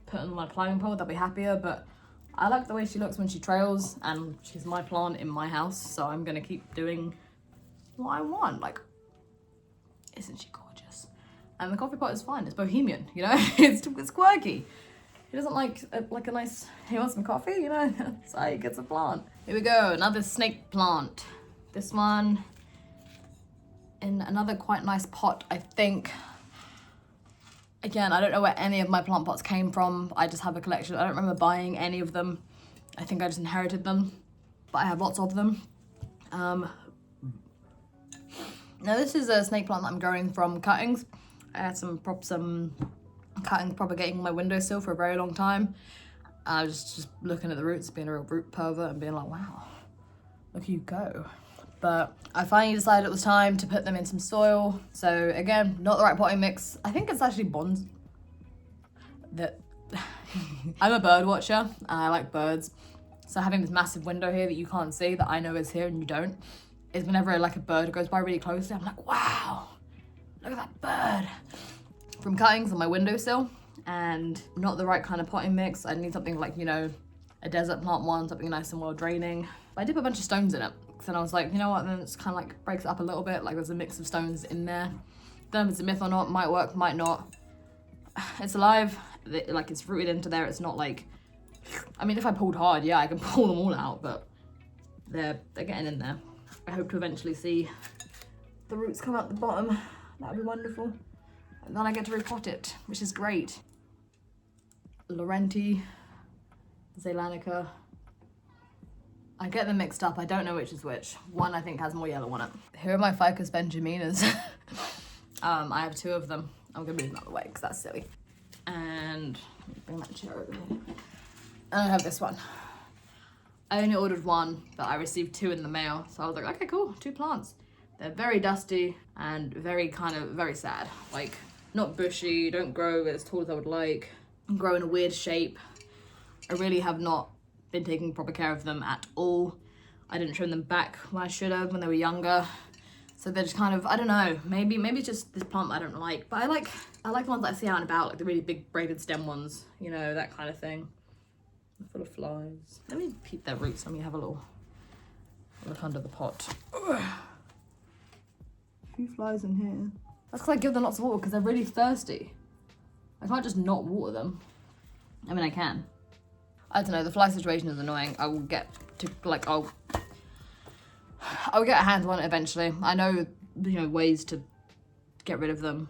S1: put on my climbing pole, they'll be happier, but I like the way she looks when she trails, and she's my plant in my house, so I'm gonna keep doing what I want. Like, isn't she gorgeous? And the coffee pot is fine. It's bohemian, you know. it's quirky. He doesn't like a nice. He wants some coffee, you know. So he gets a plant. Here we go. Another snake plant. This one in another quite nice pot, I think. Again, I don't know where any of my plant pots came from. I just have a collection. I don't remember buying any of them. I think I just inherited them, but I have lots of them. Now this is a snake plant that I'm growing from cuttings. I had some cuttings propagating on my windowsill for a very long time. I was just looking at the roots, being a real root pervert and being like, wow, look you go. But I finally decided it was time to put them in some soil. So again, not the right potting mix. I think it's actually bonds. I'm a bird watcher and I like birds. So having this massive window here that you can't see, that I know is here and you don't, is whenever like a bird goes by really closely, I'm like, wow, look at that bird. From cuttings on my windowsill, and not the right kind of potting mix. I need something like, you know, a desert plant one, something nice and well draining. But I did put a bunch of stones in it. And I was like, you know what, then it's kind of like breaks it up a little bit, like there's a mix of stones in there. Don't know if it's a myth or not, might work, might not. It's alive, like it's rooted into there, it's not like, I mean, if I pulled hard, yeah, I can pull them all out, but they're getting in there. I hope to eventually see the roots come out the bottom. That would be wonderful. And then I get to repot it, which is great. Laurenti, Zeylanica. I get them mixed up. I don't know which is which. One I think has more yellow on it. Here are my Ficus benjaminas. I have 2 of them. I'm gonna move them out of the way because that's silly. And let me bring that chair over here. And I have this one. I only ordered 1, but I received 2 in the mail. So I was like, okay, cool, 2 plants. They're very dusty and very sad. Like, not bushy, don't grow as tall as I would like, grow in a weird shape. I really have not been taking proper care of them at all. I didn't trim them back when I should have when they were younger. So they're just kind of, I don't know, maybe it's just this plant I don't like. But I like the ones that I see out and about, like the really big braided stem ones, you know, that kind of thing. They're full of flies. Let me peep their roots. Let me have a little look under the pot. Ugh. A few flies in here. That's because I give them lots of water because they're really thirsty. I can't just not water them. I mean, I can. I don't know, the fly situation is annoying. I will get to, like, I'll get a handle on it eventually. I know, you know, ways to get rid of them,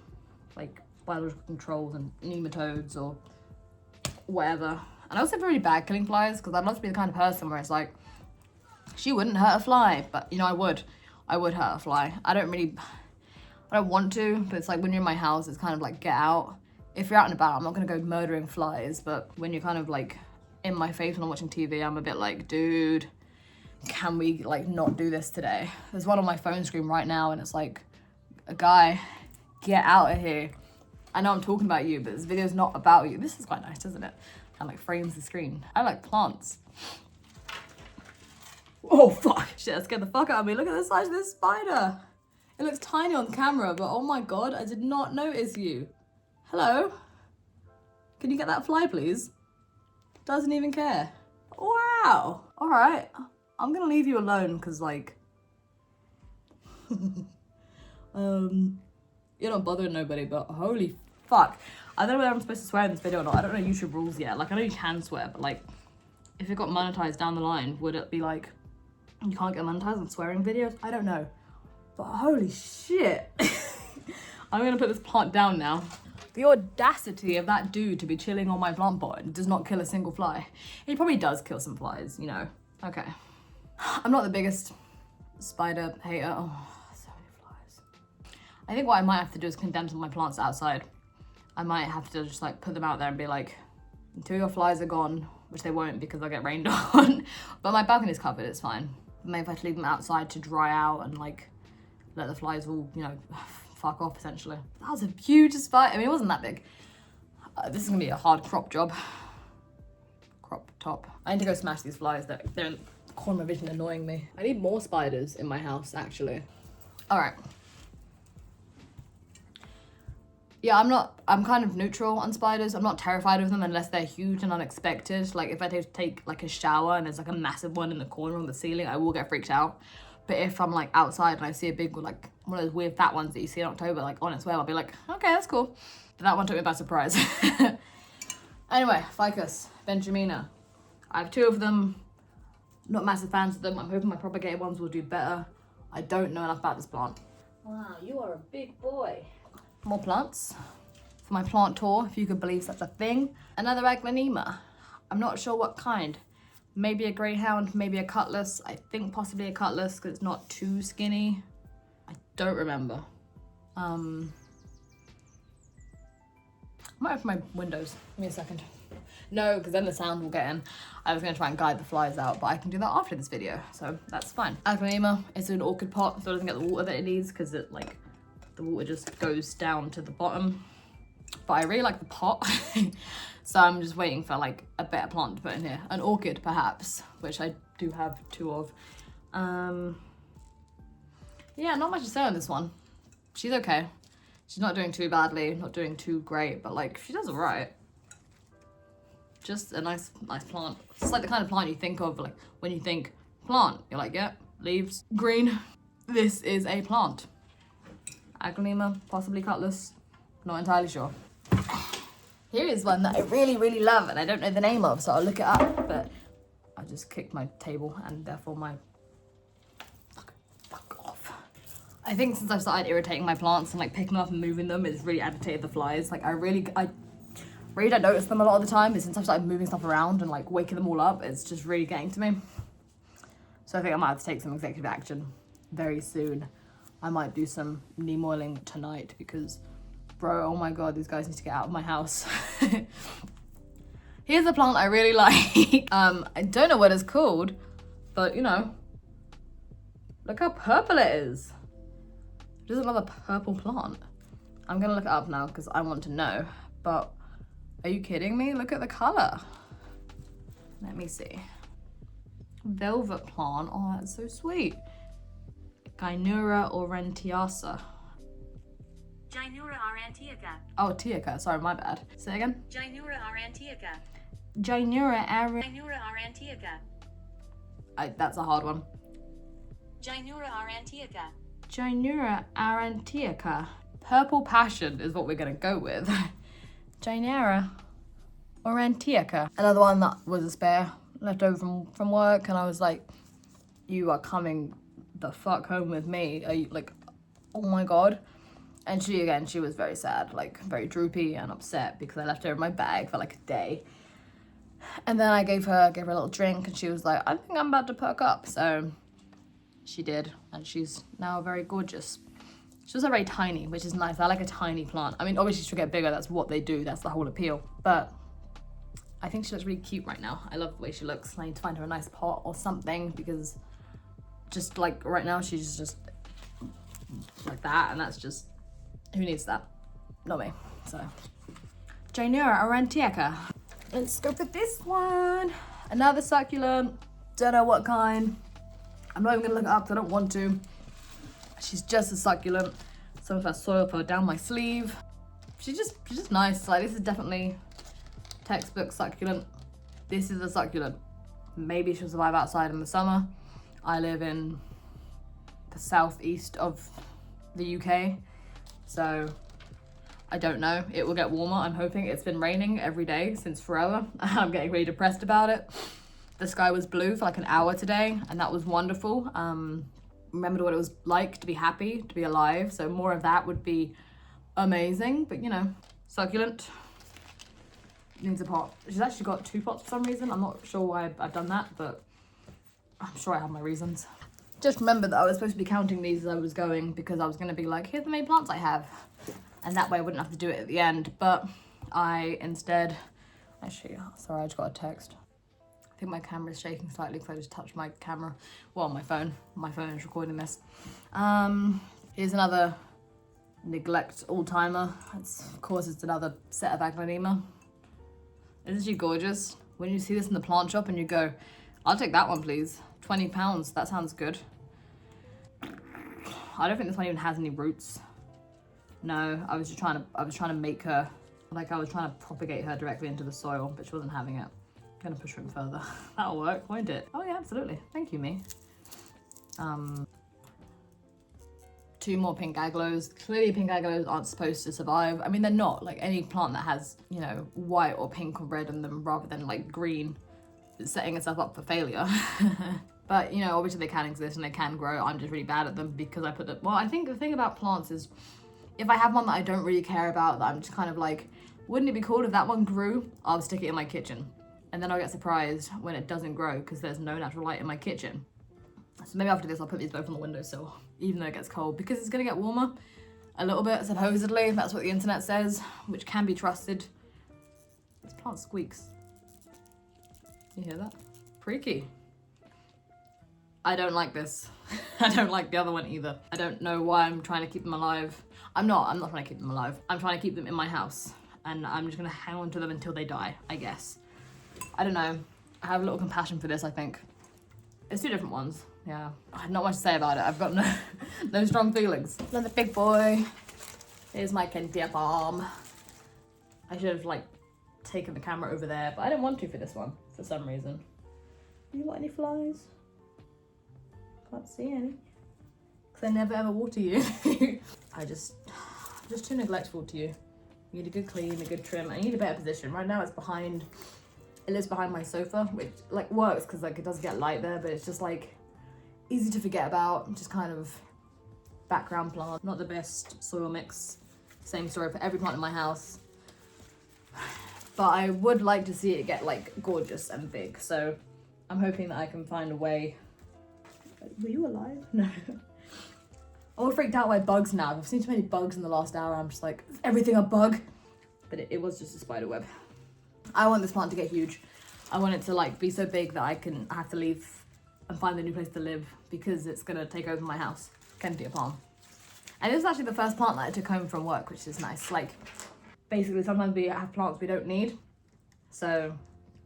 S1: like biological controls and nematodes or whatever. And I also have really bad killing flies because I'd love to be the kind of person where it's like, she wouldn't hurt a fly, but, you know, I would hurt a fly. I don't really, I don't want to, but it's like when you're in my house, it's kind of like get out. If you're out and about, I'm not gonna go murdering flies, but when you're kind of like in my face when I'm watching TV, I'm a bit like, dude, can we like not do this today? There's one on my phone screen right now and it's like, a guy, get out of here. I know I'm talking about you, but this video's not about you. This is quite nice, isn't it? Kind of like frames the screen. I like plants. Oh fuck, shit, that scared the fuck out of me. Look at the size of this spider. It looks tiny on camera, but oh my God, I did not notice you. Hello? Can you get that fly, please? Doesn't even care. Wow. All right, I'm gonna leave you alone because like, you're not bothering nobody, but holy fuck. I don't know whether I'm supposed to swear in this video or not. I don't know YouTube rules yet. Like, I know you can swear, but like, if it got monetized down the line, would it be like, you can't get monetized on swearing videos? I don't know. But holy shit. I'm gonna put this plant down now. The audacity of that dude to be chilling on my plant pot and does not kill a single fly. He probably does kill some flies, you know. Okay. I'm not the biggest spider hater. Oh, so many flies. I think what I might have to do is condense my plants outside. I might have to just like put them out there and be like, until your flies are gone, which they won't because I get rained on. But my balcony's covered, it's fine. Maybe if I leave them outside to dry out and like let the flies all, you know, fuck off essentially. That was a huge spider. I mean, it wasn't that big. This is gonna be a hard crop job. Crop top. I need to go smash these flies. They're in the corner of my vision annoying me. I need more spiders in my house actually. All right. Yeah, I'm kind of neutral on spiders. I'm not terrified of them unless they're huge and unexpected. Like if I take like a shower and there's like a massive one in the corner on the ceiling, I will get freaked out. But if I'm like outside and I see a big one, like one of those weird fat ones that you see in October, like on its way, I'll be like, okay, that's cool. But that one took me by surprise. Anyway, Ficus, Benjamina. I have 2 of them. Not massive fans of them. I'm hoping my propagated ones will do better. I don't know enough about this plant. Wow, you are a big boy. More plants for my plant tour, if you could believe such a thing. Another Aglaonema. I'm not sure what kind. Maybe a greyhound, maybe a cutlass. I think possibly a cutlass because it's not too skinny. I don't remember. I might open my windows. Give me a second. No, because then the sound will get in. I was going to try and guide the flies out, but I can do that after this video, so that's fine. Aglaonema, it's an orchid pot, so it doesn't get the water that it needs because it like the water just goes down to the bottom. But I really like the pot. So I'm just waiting for like a better plant to put in here. An orchid perhaps, which I do have 2 of. Yeah, not much to say on this one. She's okay. She's not doing too badly, not doing too great, but like she does all right. Just a nice plant. It's like the kind of plant you think of like when you think plant. You're like, yeah, leaves, green. This is a plant. Aglaonema, possibly cutlass, not entirely sure. Here is one that I really, really love and I don't know the name of, so I'll look it up, but I just kicked my table and therefore my... Fuck off. I think since I've started irritating my plants and like picking them up and moving them, it's really agitated the flies. Like I really don't notice them a lot of the time, but since I've started moving stuff around and like waking them all up, it's just really getting to me. So I think I might have to take some executive action very soon. I might do some neem oiling tonight because, bro, oh my God, these guys need to get out of my house. Here's a plant I really like. I don't know what it's called, but you know, look how purple it is. Who doesn't love a purple plant? I'm gonna look it up now because I want to know, but are you kidding me? Look at the color. Let me see. Velvet plant, oh, that's so sweet. Gynura aurantiasa.
S2: Gynura aurantiaca.
S1: Oh, tiaca, sorry, my bad. Say it again.
S2: Gynura aurantiaca.
S1: Gynura
S2: aurantiaca.
S1: That's a hard one.
S2: Gynura aurantiaca.
S1: Gynura aurantiaca. Purple passion is what we're gonna go with. Gynura aurantiaca. Another one that was a spare, left over from work, and I was like, you are coming the fuck home with me. Are you like, oh my God. And she was very sad, like very droopy and upset because I left her in my bag for like a day. And then I gave her a little drink and she was like, I think I'm about to perk up. So she did, and she's now very gorgeous. She's also very tiny, which is nice. I like a tiny plant. I mean, obviously she'll get bigger. That's what they do. That's the whole appeal. But I think she looks really cute right now. I love the way she looks. I need to find her a nice pot or something because just like right now, she's just like that. And that's just, who needs that? Not me. So, Jainura Aurantiaca. Let's go for this one. Another succulent. Don't know what kind. I'm not even gonna look it up because I don't want to. She's just a succulent. Some of her soil fell down my sleeve. She's just nice. Like, this is definitely textbook succulent. This is a succulent. Maybe she'll survive outside in the summer. I live in the southeast of the UK, so I don't know. It will get warmer, I'm hoping. It's been raining every day since forever. I'm getting really depressed about it. The sky was blue for like an hour today, and that was wonderful. Remembered what it was like to be happy, to be alive. So more of that would be amazing, but you know, succulent needs a pot. She's actually got 2 pots for some reason. I'm not sure why I've done that, but I'm sure I have my reasons. Just remember that I was supposed to be counting these as I was going because I was going to be like, here's the main plants I have. And that way I wouldn't have to do it at the end. But I instead, actually, sorry, I just got a text. I think my camera's shaking slightly because I just touched my camera. Well, my phone. My phone is recording this. Here's another neglect all-timer. Of course, it's another set of Aglaonema. Isn't she gorgeous? When you see this in the plant shop and you go, I'll take that one, please. £20, that sounds good. I don't think this one even has any roots. No, I was trying to make her, like I was trying to propagate her directly into the soil, but she wasn't having it. I'm gonna push her in further. That'll work, won't it? Oh yeah, absolutely. Thank you, me. 2 more pink aglos. Clearly pink aglos aren't supposed to survive. I mean, they're not. Like any plant that has, you know, white or pink or red in them rather than like green is setting itself up for failure. But, you know, obviously they can exist and they can grow. I'm just really bad at them because I put them... Well, I think the thing about plants is if I have one that I don't really care about, that I'm just kind of like, wouldn't it be cool if that one grew? I'll stick it in my kitchen. And then I'll get surprised when it doesn't grow because there's no natural light in my kitchen. So maybe after this, I'll put these both on the windowsill, even though it gets cold, because it's gonna get warmer a little bit, supposedly. That's what the internet says, which can be trusted. This plant squeaks. You hear that? Freaky. I don't like this. I don't like the other one either. I don't know why I'm trying to keep them alive. I'm not trying to keep them alive. I'm trying to keep them in my house. And I'm just gonna hang on to them until they die, I guess. I don't know. I have a little compassion for this, I think. It's 2 different ones. Yeah. I have not much to say about it. I've got no strong feelings. Another big boy. Here's my Kentia palm. I should have like taken the camera over there, but I didn't want to for this one for some reason. You got any flies? Can't see any. Because I never ever water you. I'm just too neglectful to you. You need a good clean, a good trim. I need a better position. Right now it's behind, it lives behind my sofa, which like works because like it does get light there, but it's just like easy to forget about. Just kind of background plant. Not the best soil mix. Same story for every plant in my house. But I would like to see it get like gorgeous and big. So I'm hoping that I can find a way. Were you alive? No. I'm all freaked out by bugs now. I've seen too many bugs in the last hour. I'm just like, is everything a bug? But it was just a spider web. I want this plant to get huge. I want it to like be so big that I have to leave and find a new place to live because it's gonna take over my house. Kentia palm. And this is actually the first plant that I took home from work, which is nice. Like, basically sometimes we have plants we don't need. So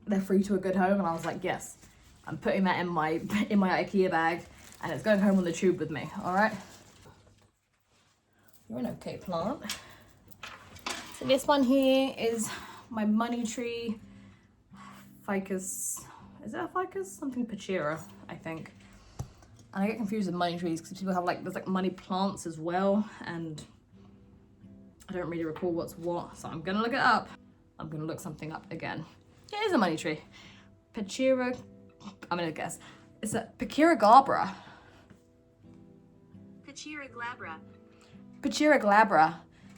S1: they're free to a good home. And I was like, yes. I'm putting that in my IKEA bag and it's going home on the tube with me, all right? You're an okay plant. So this one here is my money tree, ficus. Is it a ficus? Something Pachira, I think. And I get confused with money trees because people have like, there's like money plants as well. And I don't really recall what's what. So I'm gonna look it up. I'm gonna look something up again. Yeah, it is a money tree. Pachira. I'm gonna guess. It's a Pachira glabra.
S2: Pachira glabra.
S1: Pachira glabra.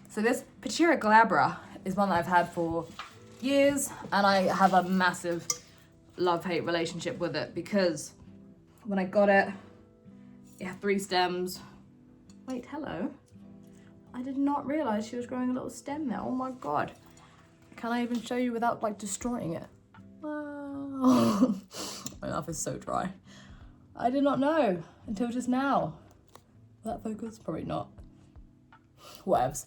S1: So this Pachira glabra is one that I've had for years, and I have a massive love-hate relationship with it because when I got it, it had 3 stems. Wait, hello. I did not realize she was growing a little stem there. Oh my God. Can I even show you without like destroying it? Wow. My mouth is so dry. I did not know until just now. Will that focus? Probably not. Whatevs.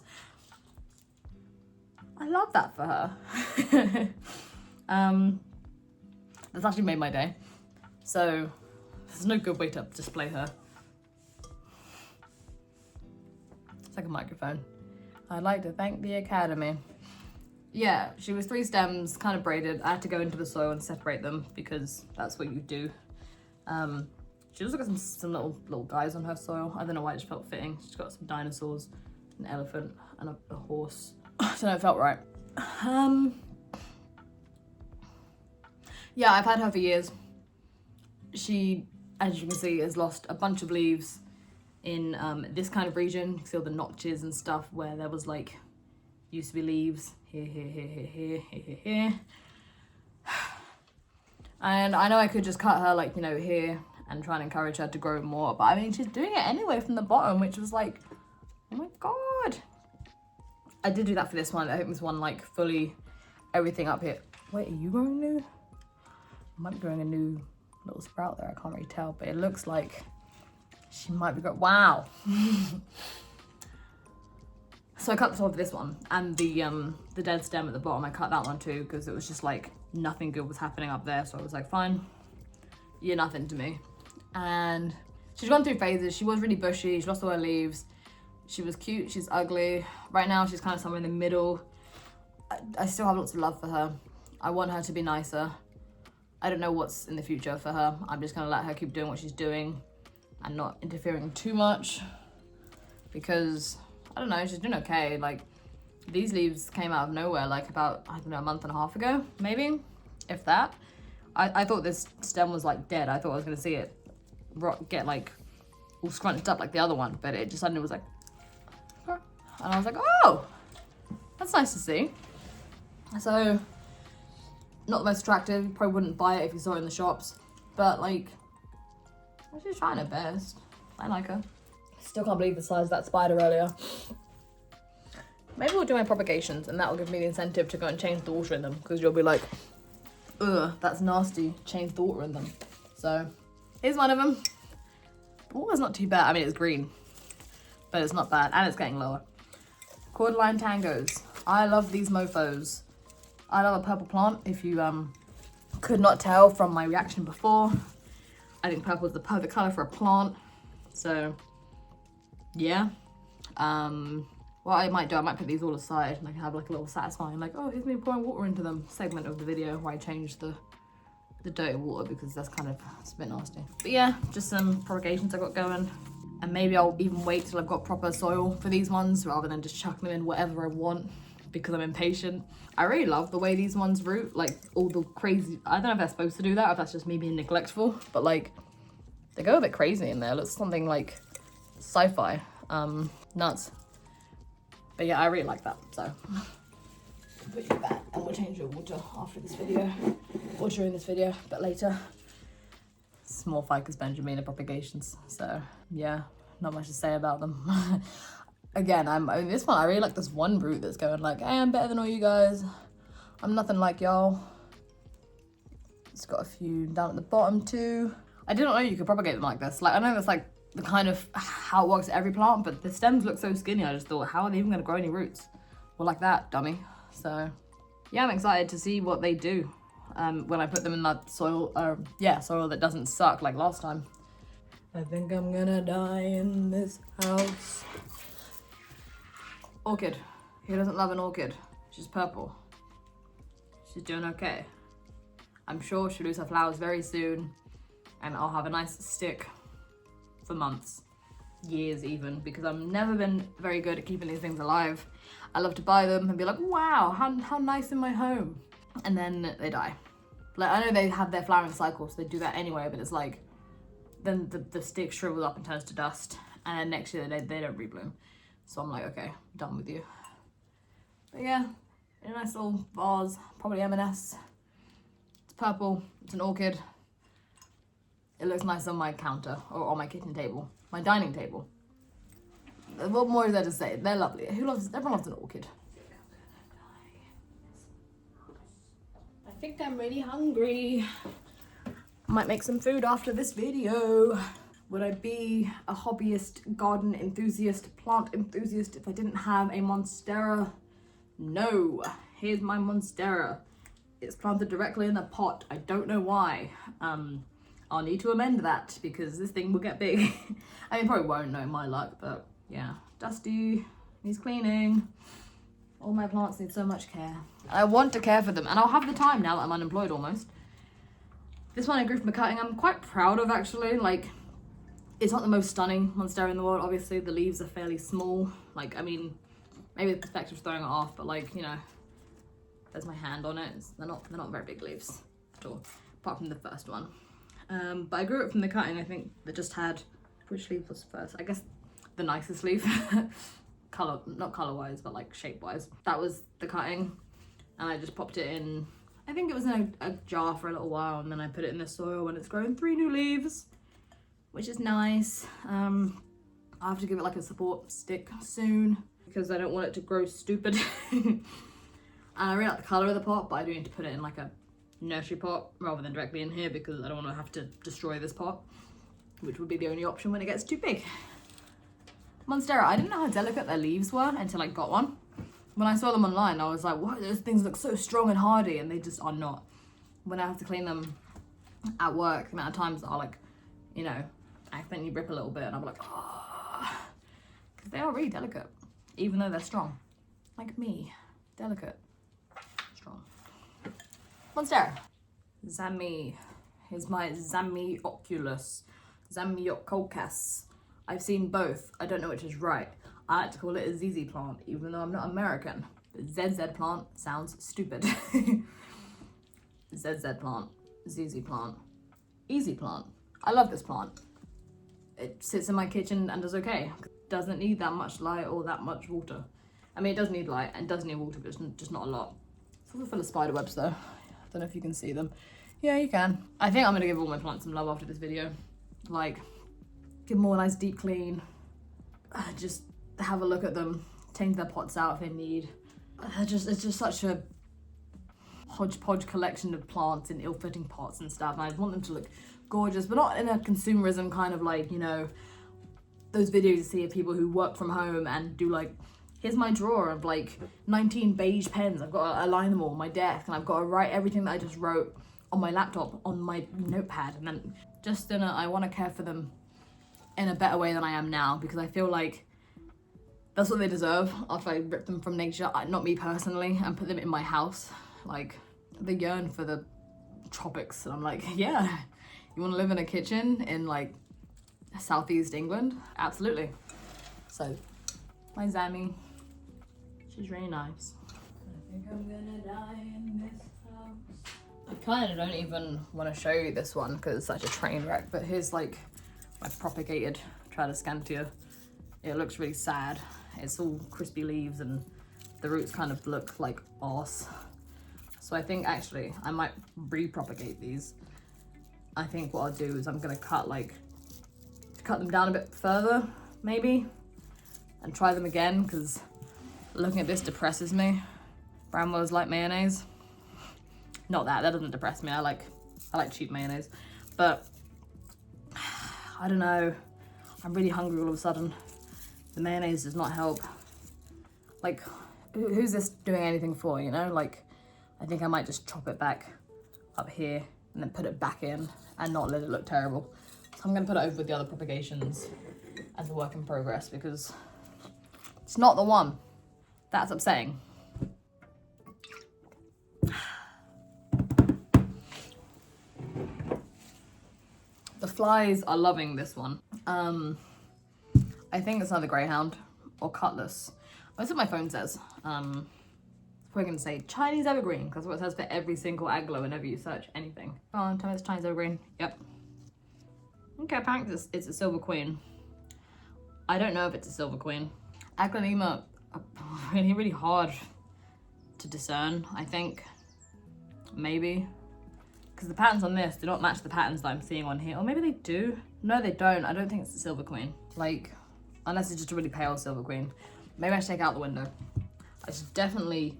S1: I love that for her. That's actually made my day. So there's no good way to display her. It's like a microphone. I'd like to thank the Academy. Yeah, she was 3 stems, kind of braided. I had to go into the soil and separate them because that's what you do. She also got some little guys on her soil. I don't know why it just felt fitting. She's got some dinosaurs, an elephant, and a horse. I don't know, it felt right. Yeah, I've had her for years. She, as you can see, has lost a bunch of leaves in this kind of region. You can see all the notches and stuff where there was like, used to be leaves. Here. And I know I could just cut her like, you know, here and try and encourage her to grow more. But I mean, she's doing it anyway from the bottom, which was like, oh my God. I did do that for this one. I think this one like fully everything up here. Wait, are you growing new? I might be growing a new little sprout there. I can't really tell, but it looks like she might be growing. Wow. So I cut this off this one, and the dead stem at the bottom, I cut that one too because it was just like nothing good was happening up there. So I was like, fine, you're nothing to me. And she's gone through phases. She was really bushy. She lost all her leaves. She was cute. She's ugly. Right now, she's kind of somewhere in the middle. I still have lots of love for her. I want her to be nicer. I don't know what's in the future for her. I'm just gonna let her keep doing what she's doing and not interfering too much because I don't know, she's doing okay. Like, these leaves came out of nowhere, like about, I don't know, a month and a half ago, maybe, if that. I thought this stem was like dead. I thought I was gonna see it get like all scrunched up like the other one, but it just suddenly was like, and I was like, oh, that's nice to see. So, not the most attractive. You probably wouldn't buy it if you saw it in the shops, but like, she's trying her best. I like her. Still can't believe the size of that spider earlier. Maybe we'll do my propagations and that will give me the incentive to go and change the water in them because you'll be like, ugh, that's nasty, change the water in them. So here's one of them. Oh, it's not too bad. I mean, it's green, but it's not bad and it's getting lower. Cordyline tangos. I love these mofos. I love a purple plant. If you could not tell from my reaction before, I think purple is the perfect color for a plant. So yeah, what I might do, I might put these all aside and I can have like a little satisfying, like, oh, here's me pouring water into them segment of the video where I change the dirty water because that's kind of, it's a bit nasty. But yeah, just some propagations I got going, and maybe I'll even wait till I've got proper soil for these ones rather than just chucking them in whatever I want because I'm impatient. I really love the way these ones root, like all the crazy, I don't know if they're supposed to do that, or if that's just me being neglectful, but like they go a bit crazy in there. It looks something like sci-fi, nuts. But yeah, I really like that, so. Put you back and we'll change your water after this video, or during this video, but later. Small ficus benjamina propagations, so yeah, not much to say about them. Again, I mean, this one, I really like this one root that's going like, hey, I'm better than all you guys. I'm nothing like y'all. It's got a few down at the bottom too. I didn't know you could propagate them like this. Like, I know that's like the kind of how it works at every plant, but the stems look so skinny. I just thought, how are they even gonna grow any roots? Well, like that, dummy. So yeah, I'm excited to see what they do when I put them in that soil, soil that doesn't suck like last time. I think I'm gonna die in this house. Orchid. Who doesn't love an orchid? She's purple. She's doing okay. I'm sure she'll lose her flowers very soon and I'll have a nice stick for months, years even, because I've never been very good at keeping these things alive. I love to buy them and be like, wow, how nice in my home. And then they die. Like, I know they have their flowering cycle, so they do that anyway, but it's like, then the stick shrivels up and turns to dust, and then next year they don't rebloom. So I'm like, okay, I'm done with you. But yeah, a nice little vase, probably M&S. It's purple, it's an orchid. It looks nice on my counter, or on my kitchen table, my dining table. What more is there to say? They're lovely. Everyone loves an orchid. I think I'm really hungry. Might make some food after this video. Would I be a hobbyist, garden enthusiast, plant enthusiast if I didn't have a monstera? No. Here's my monstera. It's planted directly in a pot. I don't know why. I'll need to amend that because this thing will get big. I mean, probably won't, know my luck, but yeah. Dusty, needs cleaning. All my plants need so much care. I want to care for them, and I'll have the time now that I'm unemployed almost. This one I grew from a cutting. I'm quite proud of, actually. Like, it's not the most stunning monstera in the world. Obviously, the leaves are fairly small. Like, I mean, maybe the perspective's throwing it off, but like, you know, there's my hand on it. They're not very big leaves at all, apart from the first one. But I grew it from the cutting. I think that just had, which leaf was first? I guess the nicest leaf. Not color-wise, but like shape-wise. That was the cutting, and I just popped it in. I think it was in a jar for a little while, and then I put it in the soil, and it's grown 3 new leaves, which is nice. I'll have to give it like a support stick soon because I don't want it to grow stupid. I really like the color of the pot, but I do need to put it in like a nursery pot rather than directly in here because I don't want to have to destroy this pot, which would be the only option when it gets too big. Monstera, I didn't know how delicate their leaves were until I got one. When I saw them online, I was like, what? Those things look so strong and hardy, and they just are not. When I have to clean them at work, the amount of times I'll like, you know, accidentally rip a little bit, and I'll be like, oh. Because they are really delicate, even though they're strong. Like me, delicate, strong. Monstera. Zammy. Here's my Zamioculus. Zamioculcas. I've seen both. I don't know which is right. I like to call it a ZZ plant, even though I'm not American. But ZZ plant sounds stupid. ZZ plant, ZZ plant, easy plant. I love this plant. It sits in my kitchen and does okay. Doesn't need that much light or that much water. I mean, it does need light and does need water, but it's just not a lot. It's also full of spider webs though. I don't know if you can see them. Yeah, you can. I think I'm gonna give all my plants some love after this video. Like, give them all a nice deep clean. Just have a look at them. Change their pots out if they need. It's just such a hodgepodge collection of plants in ill-fitting pots and stuff. And I want them to look gorgeous, but not in a consumerism kind of like, you know, those videos you see of people who work from home and do like, here's my drawer of like 19 beige pens. I've got to align them all on my desk, and I've got to write everything that I just wrote on my laptop on my notepad. And then just I want to care for them in a better way than I am now, because I feel like that's what they deserve after I rip them from nature, not me personally, and put them in my house. Like, they yearn for the tropics, and I'm like, yeah, you want to live in a kitchen in like southeast England? Absolutely. So, my Zammy, she's really nice. I think I'm gonna die in this house. I kind of don't even want to show you this one because it's such a train wreck, but here's like my propagated Tradescantia. It looks really sad. It's all crispy leaves and the roots kind of look like arse. So I think actually I might repropagate these. I think what I'll do is I'm gonna cut them down a bit further, maybe, and try them again, because looking at this depresses me. Bramwell's like mayonnaise. Not that doesn't depress me. I like cheap mayonnaise, but I don't know. I'm really hungry all of a sudden. The mayonnaise does not help. Like, who's this doing anything for, you know? Like, I think I might just chop it back up here and then put it back in and not let it look terrible. So I'm gonna put it over with the other propagations as a work in progress because it's not the one. That's upsetting. The flies are loving this one. I think it's either greyhound or cutlass. That's what my phone says. We're gonna say Chinese evergreen because what it says for every single aglo whenever you search anything. Come on, tell me it's Chinese evergreen. Yep. Okay, apparently it's a silver queen. I don't know if it's a silver queen. Aglaonema are really, really hard to discern, I think. Maybe. Because the patterns on this do not match the patterns that I'm seeing on here. Or maybe they do. No, they don't. I don't think it's the silver queen. Like, Unless it's just a really pale silver queen. Maybe I should take it out the window. I should definitely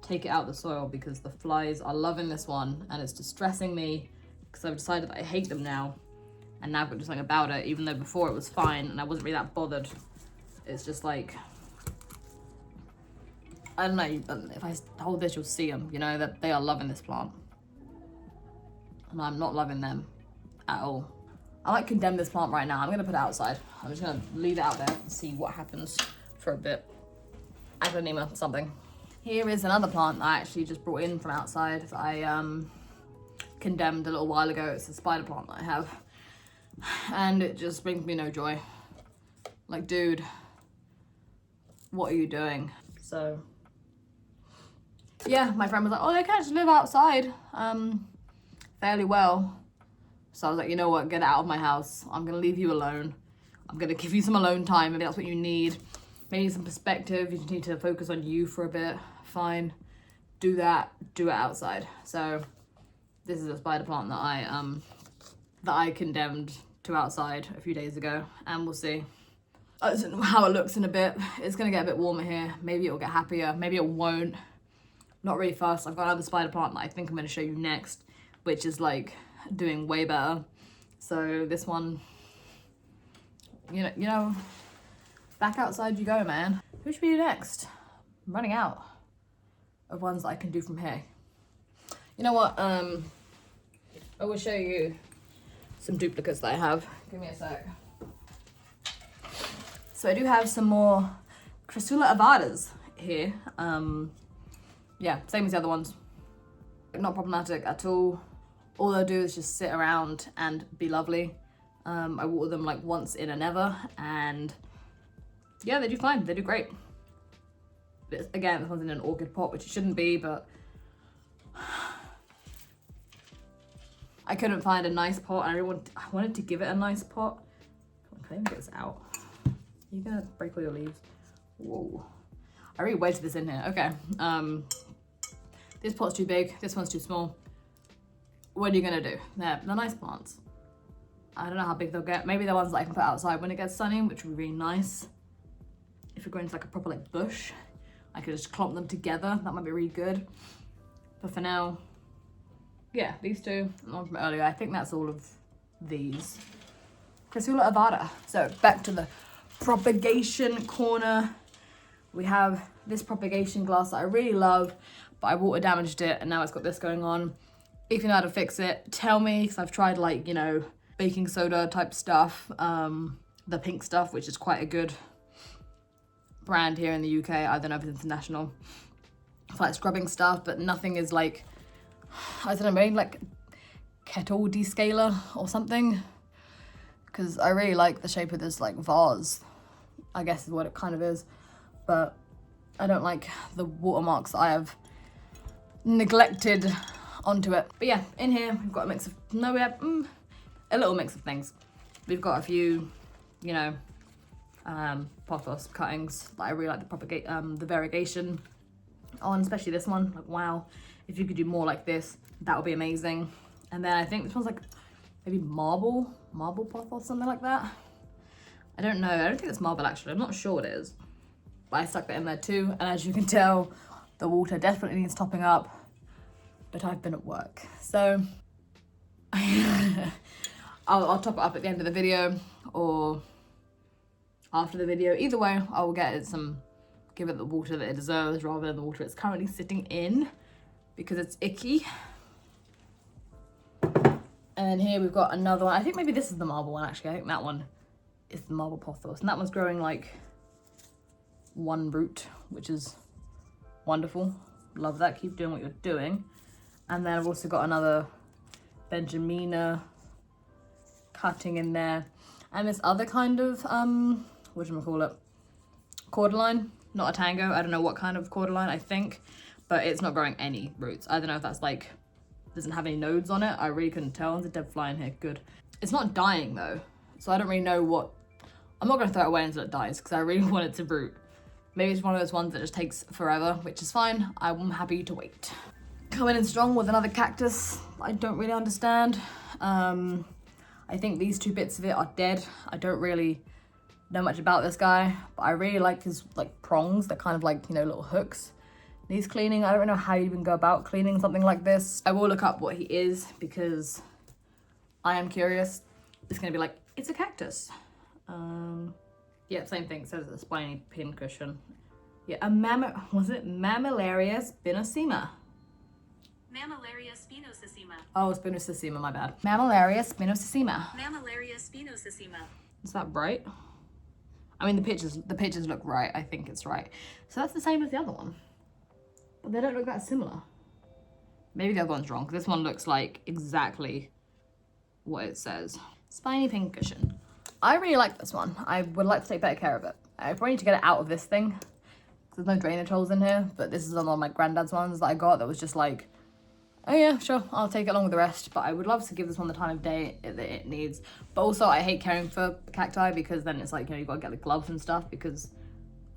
S1: take it out the soil because the flies are loving this one and it's distressing me because I've decided that I hate them now. And now I've got to do something about it, even though before it was fine and I wasn't really that bothered. It's just like, I don't know, if I hold this, you'll see them, you know, that they are loving this plant. And I'm not loving them at all. I might condemn this plant right now. I'm gonna put it outside. I'm just gonna leave it out there and see what happens for a bit. Aglaonema, something. Here is another plant I actually just brought in from outside that I condemned a little while ago. It's a spider plant that I have. And it just brings me no joy. Like, dude, what are you doing? So, yeah, my friend was like, oh, they can just live outside fairly well. So I was like, you know what, get out of my house. I'm gonna leave you alone. I'm gonna give you some alone time. Maybe that's what you need. Maybe some perspective. You just need to focus on you for a bit. Fine, do that, do it outside. So this is a spider plant that I condemned to outside a few days ago, and we'll see. I don't know how it looks in a bit. It's gonna get a bit warmer here. Maybe it'll get happier, maybe it won't. Not really fast. I've got another spider plant that I think I'm gonna show you next, which is like doing way better. So this one, you know, back outside you go, man. Who should we do next? I'm running out of ones that I can do from here. You know what? I will show you some duplicates that I have. Give me a sec. So I do have some more Crassula avadas here. Yeah, same as the other ones. Not problematic at all. All they'll do is just sit around and be lovely. I water them like once in a never, and yeah, they do fine. They do great. But again, this one's in an orchid pot, which it shouldn't be, but I couldn't find a nice pot, and I wanted to give it a nice pot. Can I even get this out? You're gonna break all your leaves. Whoa. I really wedged this in here. Okay. This pot's too big. This one's too small. What are you gonna do? They're nice plants. I don't know how big they'll get. Maybe they're ones that I can put outside when it gets sunny, which would be really nice. If we're going to like a proper like bush, I could just clump them together. That might be really good. But for now, yeah, these two, the one from earlier, I think that's all of these. Crassula avada. So back to the propagation corner. We have this propagation glass that I really love, but I water damaged it and now it's got this going on. If you know how to fix it, tell me, because I've tried like, you know, baking soda type stuff, the pink stuff, which is quite a good brand here in the UK. I don't know if it's international. It's like scrubbing stuff, but nothing is like, I don't know, maybe like kettle descaler or something. Because I really like the shape of this like vase, I guess is what it kind of is. But I don't like the watermarks that I have neglected onto it. But yeah, in here we've got a mix of, no, we have a little mix of things. We've got a few, you know, pothos cuttings that I really like the variegation on, especially this one. Like, wow, if you could do more like this, that would be amazing. And then I think this one's like maybe marble pothos, something like that. I don't know, I don't think it's marble actually, I'm not sure what it is. But I stuck that in there too, and as you can tell, the water definitely needs topping up, but I've been at work. So I'll top it up at the end of the video or after the video. Either way, I will give it the water that it deserves rather than the water it's currently sitting in because it's icky. And then here we've got another one. I think maybe this is the marble one actually. I think that one is the marble pothos, and that one's growing like one root, which is wonderful. Love that, keep doing what you're doing. And then I've also got another Benjamina cutting in there. And this other kind of, whatchamacallit, cordyline, not a tango. I don't know what kind of cordyline, I think, but it's not growing any roots. I don't know if that's like, doesn't have any nodes on it. I really couldn't tell. There's a dead fly in here, good. It's not dying though, so I don't really know what, I'm not gonna throw it away until it dies because I really want it to root. Maybe it's one of those ones that just takes forever, which is fine. I'm happy to wait. Coming in strong with another cactus I don't really understand. I think these two bits of it are dead. I don't really know much about this guy, but I really like his like prongs. They're kind of like, you know, little hooks. Needs cleaning. I don't know how you even go about cleaning something like this. I will look up what he is because I am curious. It's gonna be like, it's a cactus. Yeah, same thing. It says it's a spiny pin cushion. Yeah, a Mammillaria spinosema.
S2: Mammillaria spinosissima.
S1: Oh, spinosissima, my bad. Mammillaria spinosissima.
S2: Mammillaria spinosissima.
S1: Is that right? I mean, the pictures look right. I think it's right. So that's the same as the other one. But they don't look that similar. Maybe the other one's wrong, because this one looks like exactly what it says. Spiny pincushion. I really like this one. I would like to take better care of it. I probably need to get it out of this thing. There's no drainage holes in here, but this is one of my granddad's ones that I got that was just like, oh yeah, sure, I'll take it along with the rest. But I would love to give this one the time of day that it needs. But also I hate caring for cacti because then it's like, you know, you gotta get the gloves and stuff because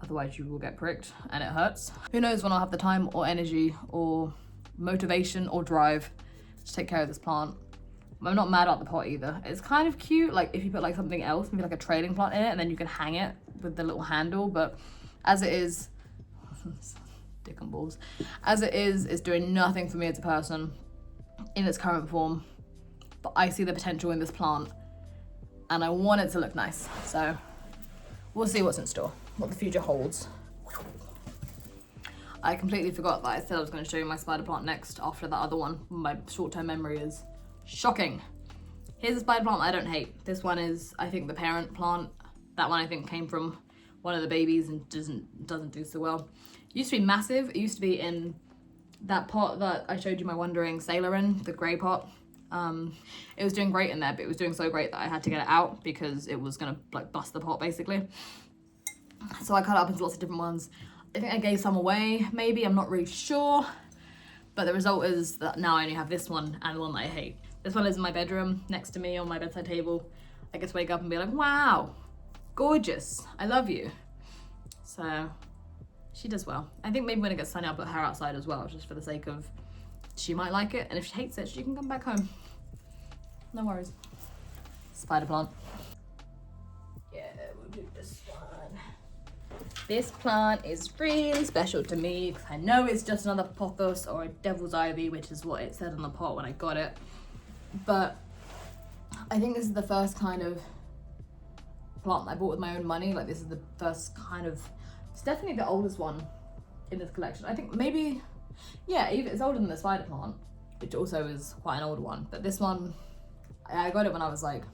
S1: otherwise you will get pricked and it hurts. Who knows when I'll have the time or energy or motivation or drive to take care of this plant. I'm not mad at the pot either. It's kind of cute, like if you put like something else, maybe like a trailing plant in it, and then you can hang it with the little handle, but as it is, dick and balls, as it is, it's doing nothing for me as a person in its current form, but I see the potential in this plant and I want it to look nice. So we'll see what's in store, what the future holds. I completely forgot that I said I was going to show you my spider plant next after that other one. My short-term memory is shocking. Here's a spider plant I don't hate. This one is, I think, the parent plant. That one I think came from one of the babies and doesn't do so well. It used to be massive. It used to be in that pot that I showed you my wandering sailor in, the grey pot. It was doing great in there, but it was doing so great that I had to get it out because it was gonna like bust the pot basically. So I cut it up into lots of different ones. I think I gave some away, maybe, I'm not really sure. But the result is that now I only have this one and the one that I hate. This one is in my bedroom, next to me on my bedside table. I get to wake up and be like, wow, gorgeous, I love you. So she does well. I think maybe when it gets sunny, I'll put her outside as well, just for the sake of, she might like it. And if she hates it, she can come back home. No worries. Spider plant. Yeah, we'll do this one. This plant is really special to me because I know it's just another pothos or a devil's ivy, which is what it said on the pot when I got it. But I think this is the first kind of plant I bought with my own money. Like this is the first kind of, it's definitely the oldest one in this collection. I think maybe, yeah, even it's older than the spider plant, which also is quite an old one. But this one, I got it when I was like,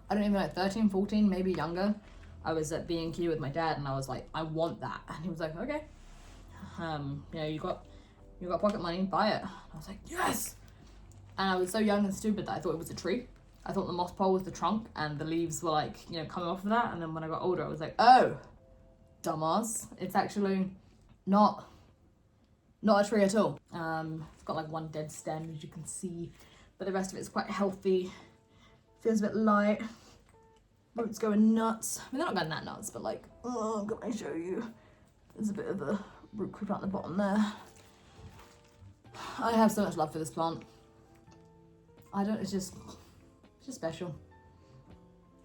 S1: I don't even know, 13, 14, maybe younger. I was at B&Q with my dad and I was like, I want that. And he was like, okay. You know, you got pocket money, buy it. And I was like, yes! And I was so young and stupid that I thought it was a tree. I thought the moss pole was the trunk and the leaves were like, you know, coming off of that. And then when I got older, I was like, oh, dumbass. It's actually not a tree at all. It's got like one dead stem, as you can see, but the rest of it's quite healthy. Feels a bit light. Roots going nuts. I mean, they're not going that nuts, but like, oh, can I show you? There's a bit of a root creep out the bottom there. I have so much love for this plant. It's just special.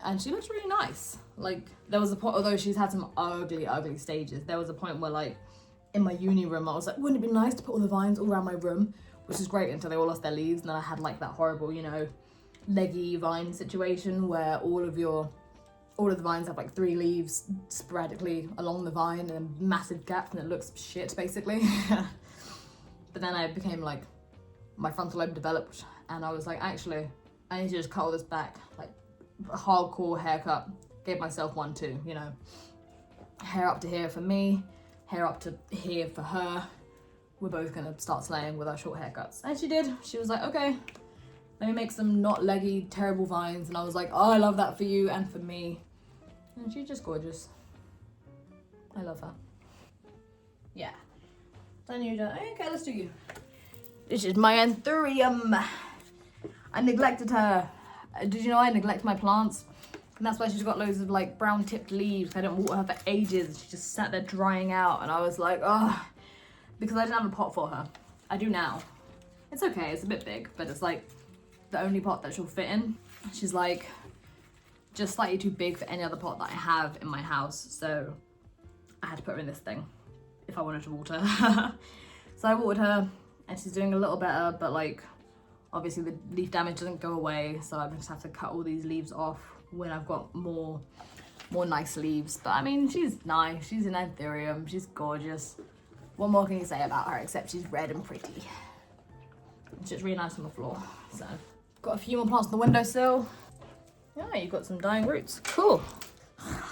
S1: And she looks really nice. Like, there was a point, although she's had some ugly stages, there was a point where like, in my uni room, I was like, wouldn't it be nice to put all the vines all around my room? Which is great until they all lost their leaves, and then I had like that horrible, you know, leggy vine situation where all of the vines have like 3 leaves sporadically along the vine and massive gaps and it looks shit basically. But then I became like, my frontal lobe developed and I was like, actually, I need to just cut all this back, like a hardcore haircut. Gave myself one too, you know, hair up to here for me, hair up to here for her. We're both gonna start slaying with our short haircuts. And she did. She was like, okay, let me make some not leggy, terrible vines. And I was like, oh, I love that for you and for me. And she's just gorgeous. I love her. Yeah. Done you, done. Okay, let's do you. This is my anthurium. I neglected her. Did you know I neglect my plants? And that's why she's got loads of like brown tipped leaves. I don't water her for ages. She just sat there drying out. And I was like, oh, because I didn't have a pot for her. I do now. It's okay, it's a bit big, but it's like the only pot that she'll fit in. She's like just slightly too big for any other pot that I have in my house. So I had to put her in this thing if I wanted to water her. So I watered her and she's doing a little better, but like obviously the leaf damage doesn't go away. So I just have to cut all these leaves off when I've got more nice leaves. But I mean, she's nice. She's an anthurium. She's gorgeous. What more can you say about her except she's red and pretty. She's really nice on the floor. So got a few more plants on the windowsill. Yeah, you've got some dying roots. Cool.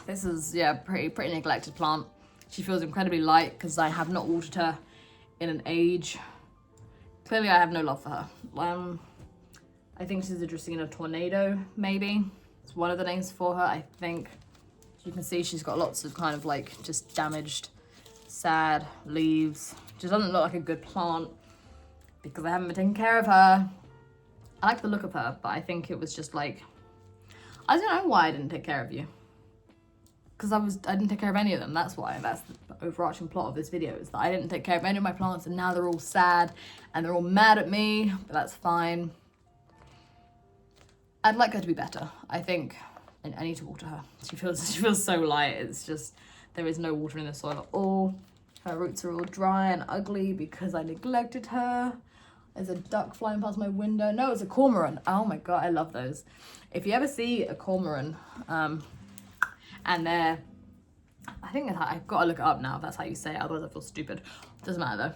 S1: This is, yeah, pretty neglected plant. She feels incredibly light because I have not watered her in an age. Clearly I have no love for her. I think she's a Dracaena Tornado, maybe. It's one of the names for her, I think. As you can see, she's got lots of kind of like just damaged, sad leaves. She doesn't look like a good plant because I haven't been taking care of her. I like the look of her, but I think it was just like, I don't know why I didn't take care of you. Because I didn't take care of any of them. That's why. That's the overarching plot of this video, is that I didn't take care of any of my plants and now they're all sad and they're all mad at me, but that's fine. I'd like her to be better. I think I need to water her. She feels so light. It's just, there is no water in the soil at all. Her roots are all dry and ugly because I neglected her. There's a duck flying past my window. No, it's a cormorant. Oh my God, I love those. If you ever see a cormorant, and they're, I think I've got to look it up now if that's how you say it, otherwise I feel stupid. Doesn't matter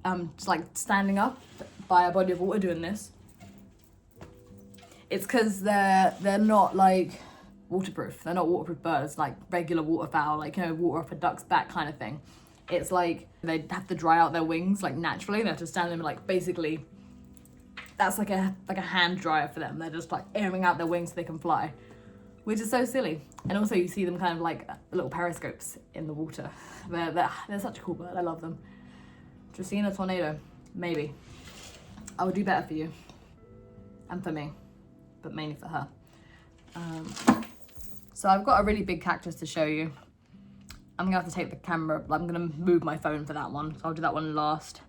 S1: though. Just like standing up by a body of water doing this. It's because they're not like waterproof. They're not waterproof birds like regular waterfowl, like, you know, water off a duck's back kind of thing. It's like they have to dry out their wings like naturally. They have to stand them like, basically that's like a hand dryer for them. They're just like airing out their wings so they can fly, which is so silly. And also you see them kind of like little periscopes in the water. They're such a cool bird. I love them. Dracaena Tornado, maybe. I will do better for you and for me, but mainly for her. So I've got a really big cactus to show you. I'm gonna have to take the camera, I'm gonna move my phone for that one. So I'll do that one last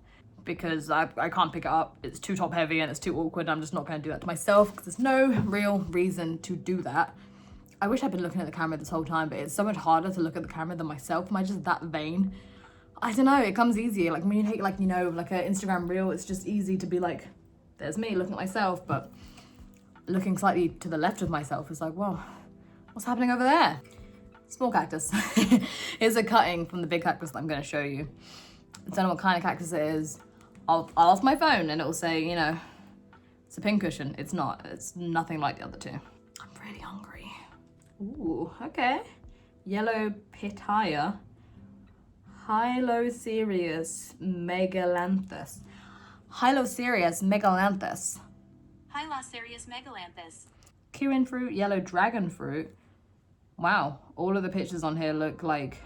S1: because I can't pick it up. It's too top heavy and it's too awkward. I'm just not gonna do that to myself because there's no real reason to do that. I wish I'd been looking at the camera this whole time, but it's so much harder to look at the camera than myself. Am I just that vain? I don't know, it comes easier. Like when you take like, you know, like an Instagram reel, it's just easy to be like, there's me looking at myself, but looking slightly to the left of myself is like, whoa, what's happening over there? Small cactus. Here's a cutting from the big cactus that I'm going to show you. I don't know what kind of cactus it is. I'll ask my phone and it will say, you know, it's a pincushion. It's not. It's nothing like the other two. I'm really hungry. Ooh, okay. Yellow pitaya. Hylocereus megalanthus. Hylocereus megalanthus.
S2: Hylocereus megalanthus.
S1: Kirin fruit, yellow dragon fruit. Wow, all of the pictures on here look like,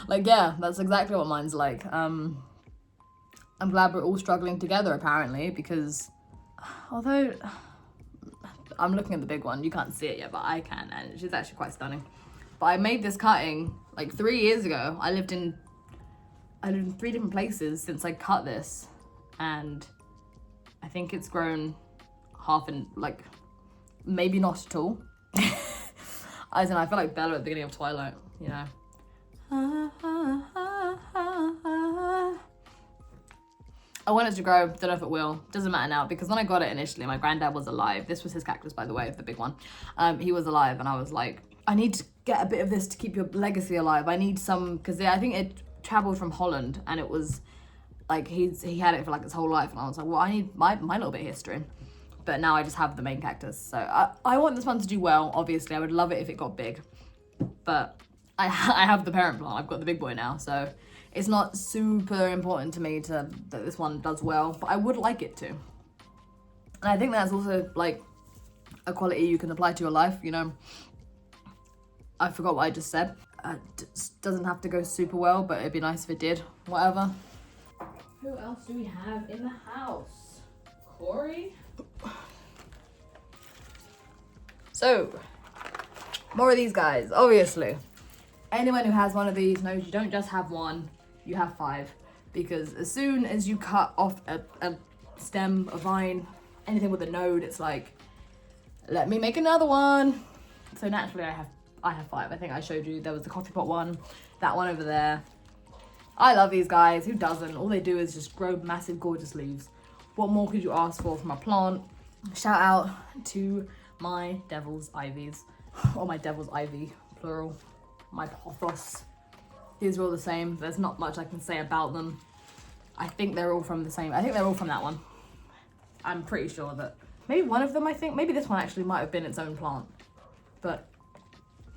S1: like, yeah, that's exactly what mine's like. I'm glad we're all struggling together apparently, because although I'm looking at the big one, you can't see it yet, but I can, and she's actually quite stunning. But I made this cutting like 3 years ago. I lived in 3 different places since I cut this, and I think it's grown half in, like, maybe not at all. I don't know, I feel like Bella at the beginning of Twilight, you know. I want it to grow, don't know if it will, doesn't matter now, because when I got it initially, my granddad was alive. This was his cactus, by the way, the big one. He was alive, and I was like, I need to get a bit of this to keep your legacy alive. I need some, because I think it traveled from Holland, and it was like, he had it for like his whole life, and I was like, well, I need my little bit of history. But now I just have the main cactus. So I want this one to do well, obviously. I would love it if it got big. But I have the parent plant. I've got the big boy now. So it's not super important to me that this one does well. But I would like it to. And I think that's also like a quality you can apply to your life, you know. I forgot what I just said. It doesn't have to go super well, but it'd be nice if it did. Whatever. Who else do we have in the house? Corey? So, more of these guys, obviously. Anyone who has one of these knows you don't just have one, you have 5. Because as soon as you cut off a stem, a vine, anything with a node, it's like, let me make another one. So naturally I have 5. I think I showed you there was the coffee pot one, that one over there. I love these guys. Who doesn't? All they do is just grow massive, gorgeous leaves. What more could you ask for from a plant? Shout out to my devil's ivies, or my devil's ivy, plural, my pothos. These are all the same. There's not much I can say about them. I think they're all from the same. I think they're all from that one. I'm pretty sure that maybe one of them, maybe this one actually might have been its own plant, but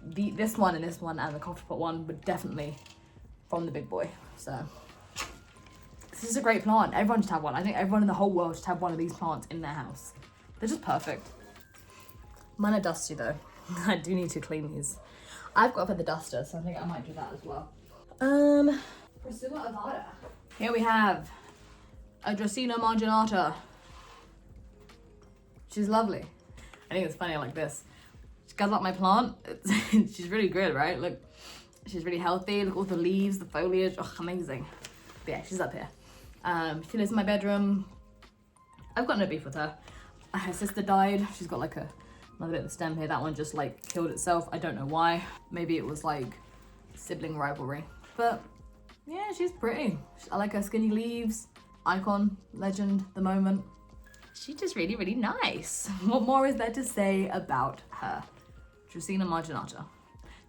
S1: this one and the coffee pot one were definitely from the big boy. So this is a great plant. Everyone should have one. I think everyone in the whole world should have one of these plants in their house. They're just perfect. Mine are dusty though. I do need to clean these. I've got up at the duster, so I think I might do that as well. Priscilla Avada. Here we have a Dracena marginata. She's lovely. I think it's funny like this. She goes up my plant. She's really good, right? Look, she's really healthy. Look, all the leaves, the foliage. Oh, amazing. But yeah, she's up here. She lives in my bedroom. I've got no beef with her. Her sister died. She's got like another bit of the stem here. That one just like killed itself. I don't know why. Maybe it was like sibling rivalry. But yeah, she's pretty. I like her skinny leaves. Icon, legend, the moment. She's just really, really nice. What more is there to say about her? Dracena marginata.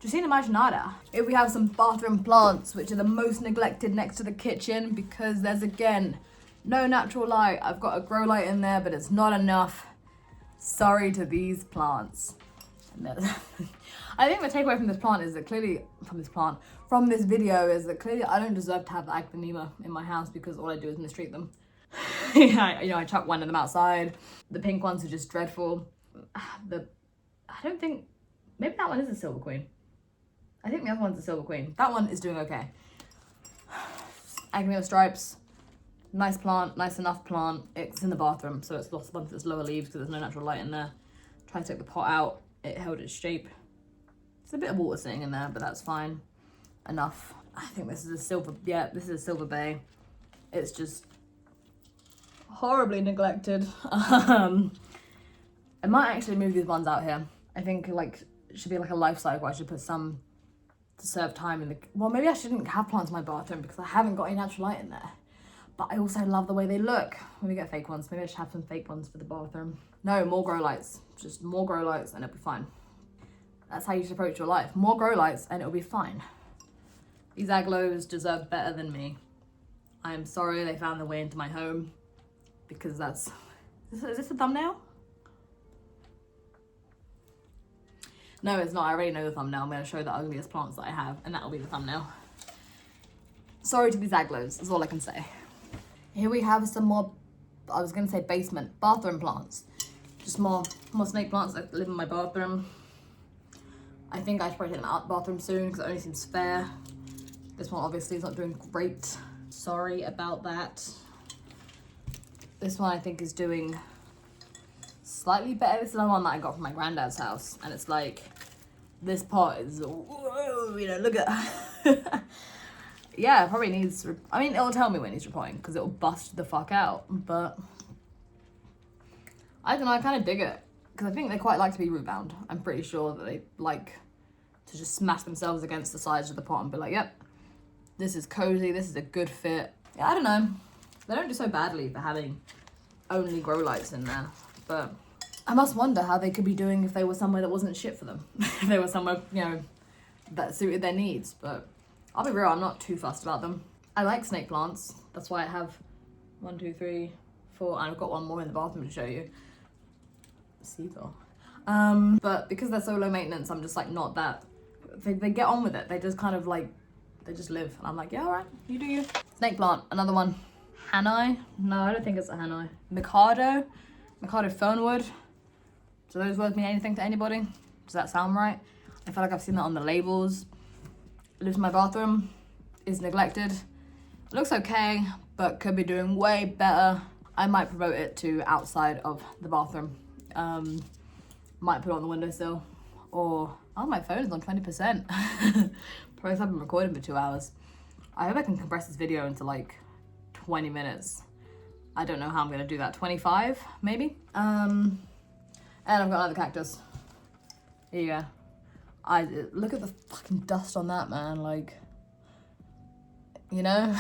S1: Dracena marginata. Here we have some bathroom plants, which are the most neglected next to the kitchen because there's, again, no natural light. I've got a grow light in there, but it's not enough. Sorry to these plants. I think the takeaway from this plant is that clearly, from this video is that clearly I don't deserve to have the Agpanema in my house because all I do is mistreat them. I chuck one of them outside. The pink ones are just dreadful. Maybe that one is a silver queen. I think the other one's a silver queen. That one is doing okay. Agpanema stripes, nice plant, nice enough plant. It's in the bathroom, so it's lost a bunch of its lower leaves because there's no natural light in there. Tried to take the pot out, it held its shape. There's a bit of water sitting in there, but that's fine. Enough. I think this is a silver, yeah, this is a silver bay. It's just horribly neglected. I might actually move these ones out here. I think like it should be like a life cycle. I should put some to serve time in the, well, maybe I shouldn't have plants in my bathroom because I haven't got any natural light in there. But I also love the way they look. Let me get fake ones. Maybe I should have some fake ones for the bathroom. No, more grow lights. Just more grow lights and it'll be fine. That's how you should approach your life. More grow lights and it'll be fine. These aglos deserve better than me. I am sorry they found their way into my home because that's, is this a thumbnail? No, it's not. I already know the thumbnail. I'm going to show the ugliest plants that I have and that will be the thumbnail. Sorry to these aglos, is all I can say. Here we have some more, I was going to say basement, bathroom plants. Just more snake plants that live in my bathroom. I think I should probably take them out the bathroom soon because it only seems fair. This one obviously is not doing great. Sorry about that. This one I think is doing slightly better. This is the one that I got from my granddad's house. And it's like, this pot is, whoa, you know, look at yeah, it probably needs, I mean, it'll tell me when it needs repotting because it'll bust the fuck out. But I don't know, I kind of dig it because I think they quite like to be root bound. I'm pretty sure that they like to just smash themselves against the sides of the pot and be like, yep, this is cozy, this is a good fit. Yeah, I don't know. They don't do so badly for having only grow lights in there. But I must wonder how they could be doing if they were somewhere that wasn't shit for them. If they were somewhere, you know, that suited their needs. But I'll be real, I'm not too fussed about them. I like snake plants. That's why I have 1, 2, 3, 4, and I've got one more in the bathroom to show you. Seagull. But because they're so low maintenance, I'm just like not that. They get on with it. They just kind of like, they just live. And I'm like, yeah, all right, you do you. Snake plant, another one. Hanai? No, I don't think it's a Hanai. Mikado fernwood. Do those words mean anything to anybody? Does that sound right? I feel like I've seen that on the labels. Lives in my bathroom, is neglected. Looks okay, but could be doing way better. I might promote it to outside of the bathroom. Might put it on the windowsill. Or, oh, my phone is on 20%. Probably I've been recording for 2 hours. I hope I can compress this video into like 20 minutes. I don't know how I'm gonna do that. 25, maybe? And I've got another cactus. Here you go. Look at the fucking dust on that, man. Like, you know?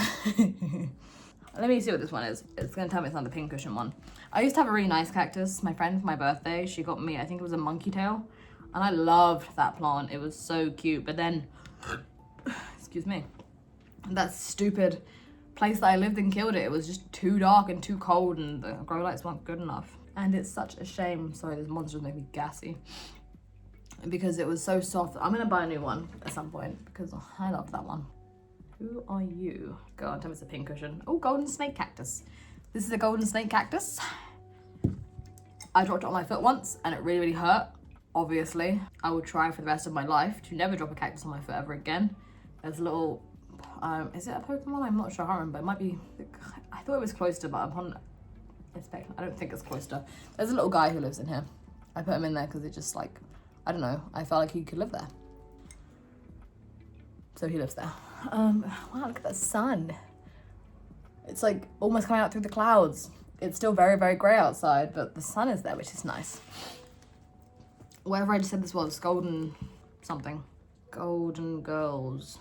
S1: Let me see what this one is. It's gonna tell me it's not the pincushion one. I used to have a really nice cactus. My friend for my birthday, she got me, I think it was a monkey tail. And I loved that plant. It was so cute. But then, excuse me, that stupid place that I lived in killed it. It was just too dark and too cold and the grow lights weren't good enough. And it's such a shame. Sorry, this monster's made me gassy. Because it was so soft. I'm gonna buy a new one at some point because I love that one. Who are you? Go on, tell me it's a pincushion. Oh, golden snake cactus. This is a golden snake cactus. I dropped it on my foot once and it really, really hurt. Obviously, I will try for the rest of my life to never drop a cactus on my foot ever again. There's a little, is it a Pokemon? I'm not sure, I can't remember. It might be, I thought it was Cloyster, but upon inspection, I don't think it's Cloyster. There's a little guy who lives in here. I put him in there because it just like, I don't know, I felt like he could live there. So he lives there. Wow, look at the sun. It's like almost coming out through the clouds. It's still very, very grey outside, but the sun is there, which is nice. Wherever I just said this was, golden something. Golden girls.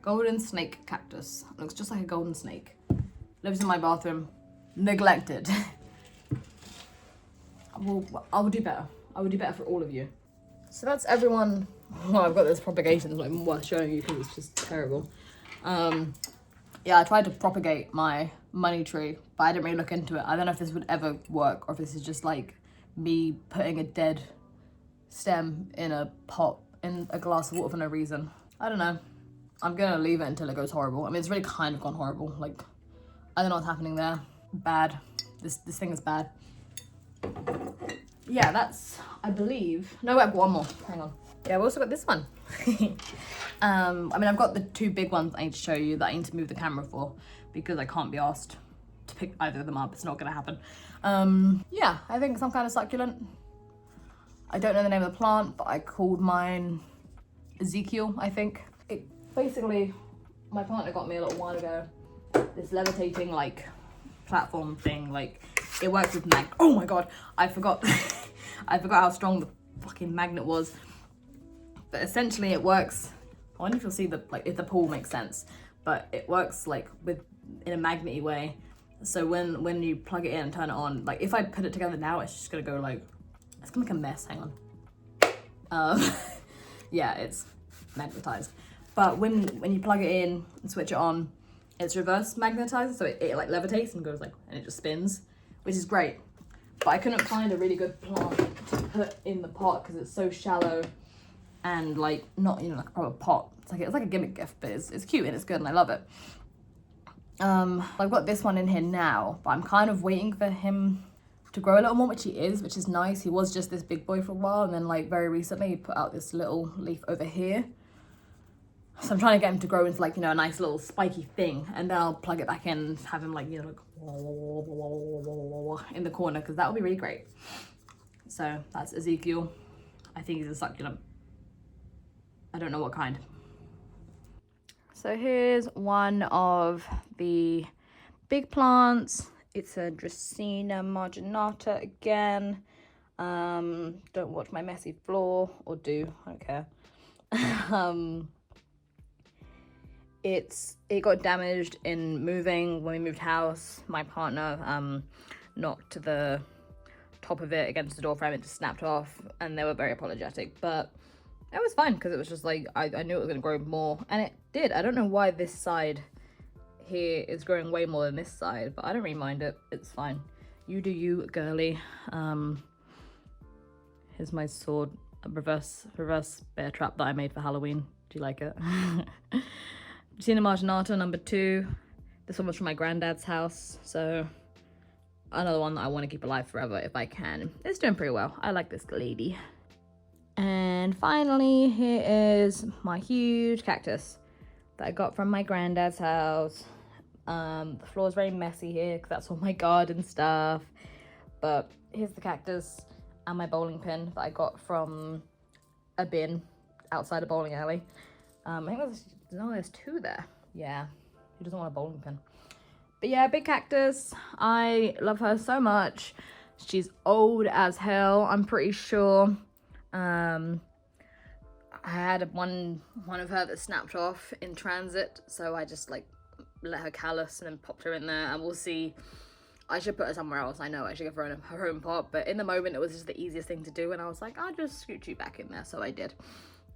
S1: Golden snake cactus. Looks just like a golden snake. Lives in my bathroom. Neglected. I will do better. I will do better for all of you. So that's everyone. Oh, I've got this propagation that's not even worth showing you because it's just terrible. Yeah, I tried to propagate my money tree, but I didn't really look into it. I don't know if this would ever work or if this is just like me putting a dead stem in a pot, in a glass of water for no reason. I don't know. I'm gonna leave it until it goes horrible. I mean, it's really kind of gone horrible. Like, I don't know what's happening there. Bad. This thing is bad. Yeah, that's, I believe. No, I've got one more. Hang on. Yeah, I've also got this one. I mean, I've got the two big ones I need to show you that I need to move the camera for because I can't be asked to pick either of them up. It's not gonna happen. Yeah, I think some kind of succulent. I don't know the name of the plant, but I called mine Ezekiel, I think. It basically, my partner got me a little while ago, this levitating like platform thing. Like, it works with oh my god, I forgot. I forgot how strong the fucking magnet was. But essentially it works, I wonder if you'll see the, like, if the pull makes sense, but it works like in a magnet-y way. So when you plug it in and turn it on, like if I put it together now, it's just gonna go like, it's gonna make a mess, hang on. Yeah, it's magnetized. But when you plug it in and switch it on, it's reverse magnetized, so it like levitates and goes like, and it just spins, which is great. But I couldn't find a really good plant to put in the pot because it's so shallow and like not, you know, like a proper pot. It's like a gimmick gift, but it's cute and it's good and I love it. I've got this one in here now, but I'm kind of waiting for him to grow a little more, which he is, which is nice. He was just this big boy for a while, and then like very recently he put out this little leaf over here. So I'm trying to get him to grow into like, you know, a nice little spiky thing, and then I'll plug it back in and have him like, you know, like in the corner, because that would be really great. So that's Ezekiel. I think he's a succulent. I don't know what kind. So here's one of the big plants. It's a Dracaena marginata again. Don't watch my messy floor, or do, I don't care. It got damaged in moving when we moved house. My partner knocked the top of it against the door frame. It just snapped off, and they were very apologetic, but it was fine because it was just like I knew it was gonna grow more, and it did. I don't know why this side here is growing way more than this side, but I don't really mind it. It's fine. You do you, girly. Here's my sword, a reverse bear trap that I made for Halloween. Do you like it? Dracaena marginata number 2. This one was from my granddad's house, so another one that I want to keep alive forever if I can. It's doing pretty well. I like this lady. And finally, here is my huge cactus that I got from my granddad's house. The floor is very messy here because that's all my garden stuff. But here's the cactus and my bowling pin that I got from a bin outside a bowling alley. I think there's 2 there. Yeah, who doesn't want a bowling pin? But yeah, big cactus. I love her so much. She's old as hell, I'm pretty sure. I had one of her that snapped off in transit, so I just like let her callus and then popped her in there, and we'll see. I should put her somewhere else. I know I should give her own pot, but in the moment it was just the easiest thing to do, and I was like, I'll just scoot you back in there, so I did.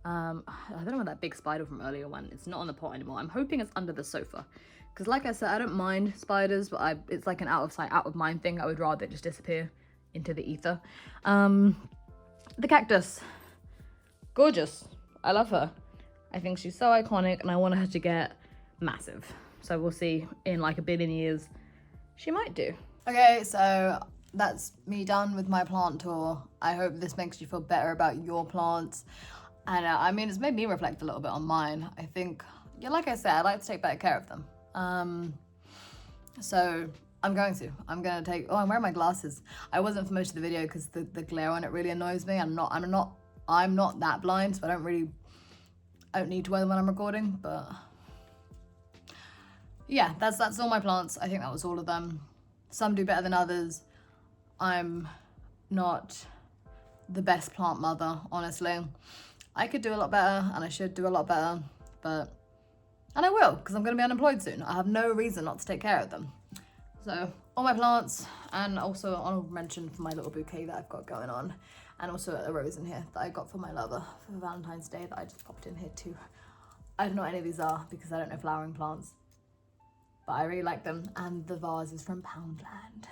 S1: I don't know where that big spider from earlier went. It's not on the pot anymore. I'm hoping it's under the sofa, because like I said, I don't mind spiders, but it's like an out of sight, out of mind thing. I would rather it just disappear into the ether. The cactus, gorgeous. I love her. I think she's so iconic, and I want her to get massive. So we'll see in like a billion years. She might do. Okay, so that's me done with my plant tour. I hope this makes you feel better about your plants. And I mean, it's made me reflect a little bit on mine. I think, yeah, like I said, I like to take better care of them. So I'm going to take, oh, I'm wearing my glasses. I wasn't for most of the video because the glare on it really annoys me. I'm not that blind, so I don't need to wear them when I'm recording, but yeah, that's all my plants. I think that was all of them. Some do better than others. I'm not the best plant mother, honestly. I could do a lot better, and I should do a lot better, and I will, because I'm going to be unemployed soon. I have no reason not to take care of them. So all my plants, and also honorable mention for my little bouquet that I've got going on, and also a rose in here that I got for my lover for Valentine's Day that I just popped in here too. I don't know what any of these are because I don't know flowering plants, but I really like them, and the vase is from Poundland.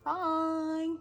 S1: Bye!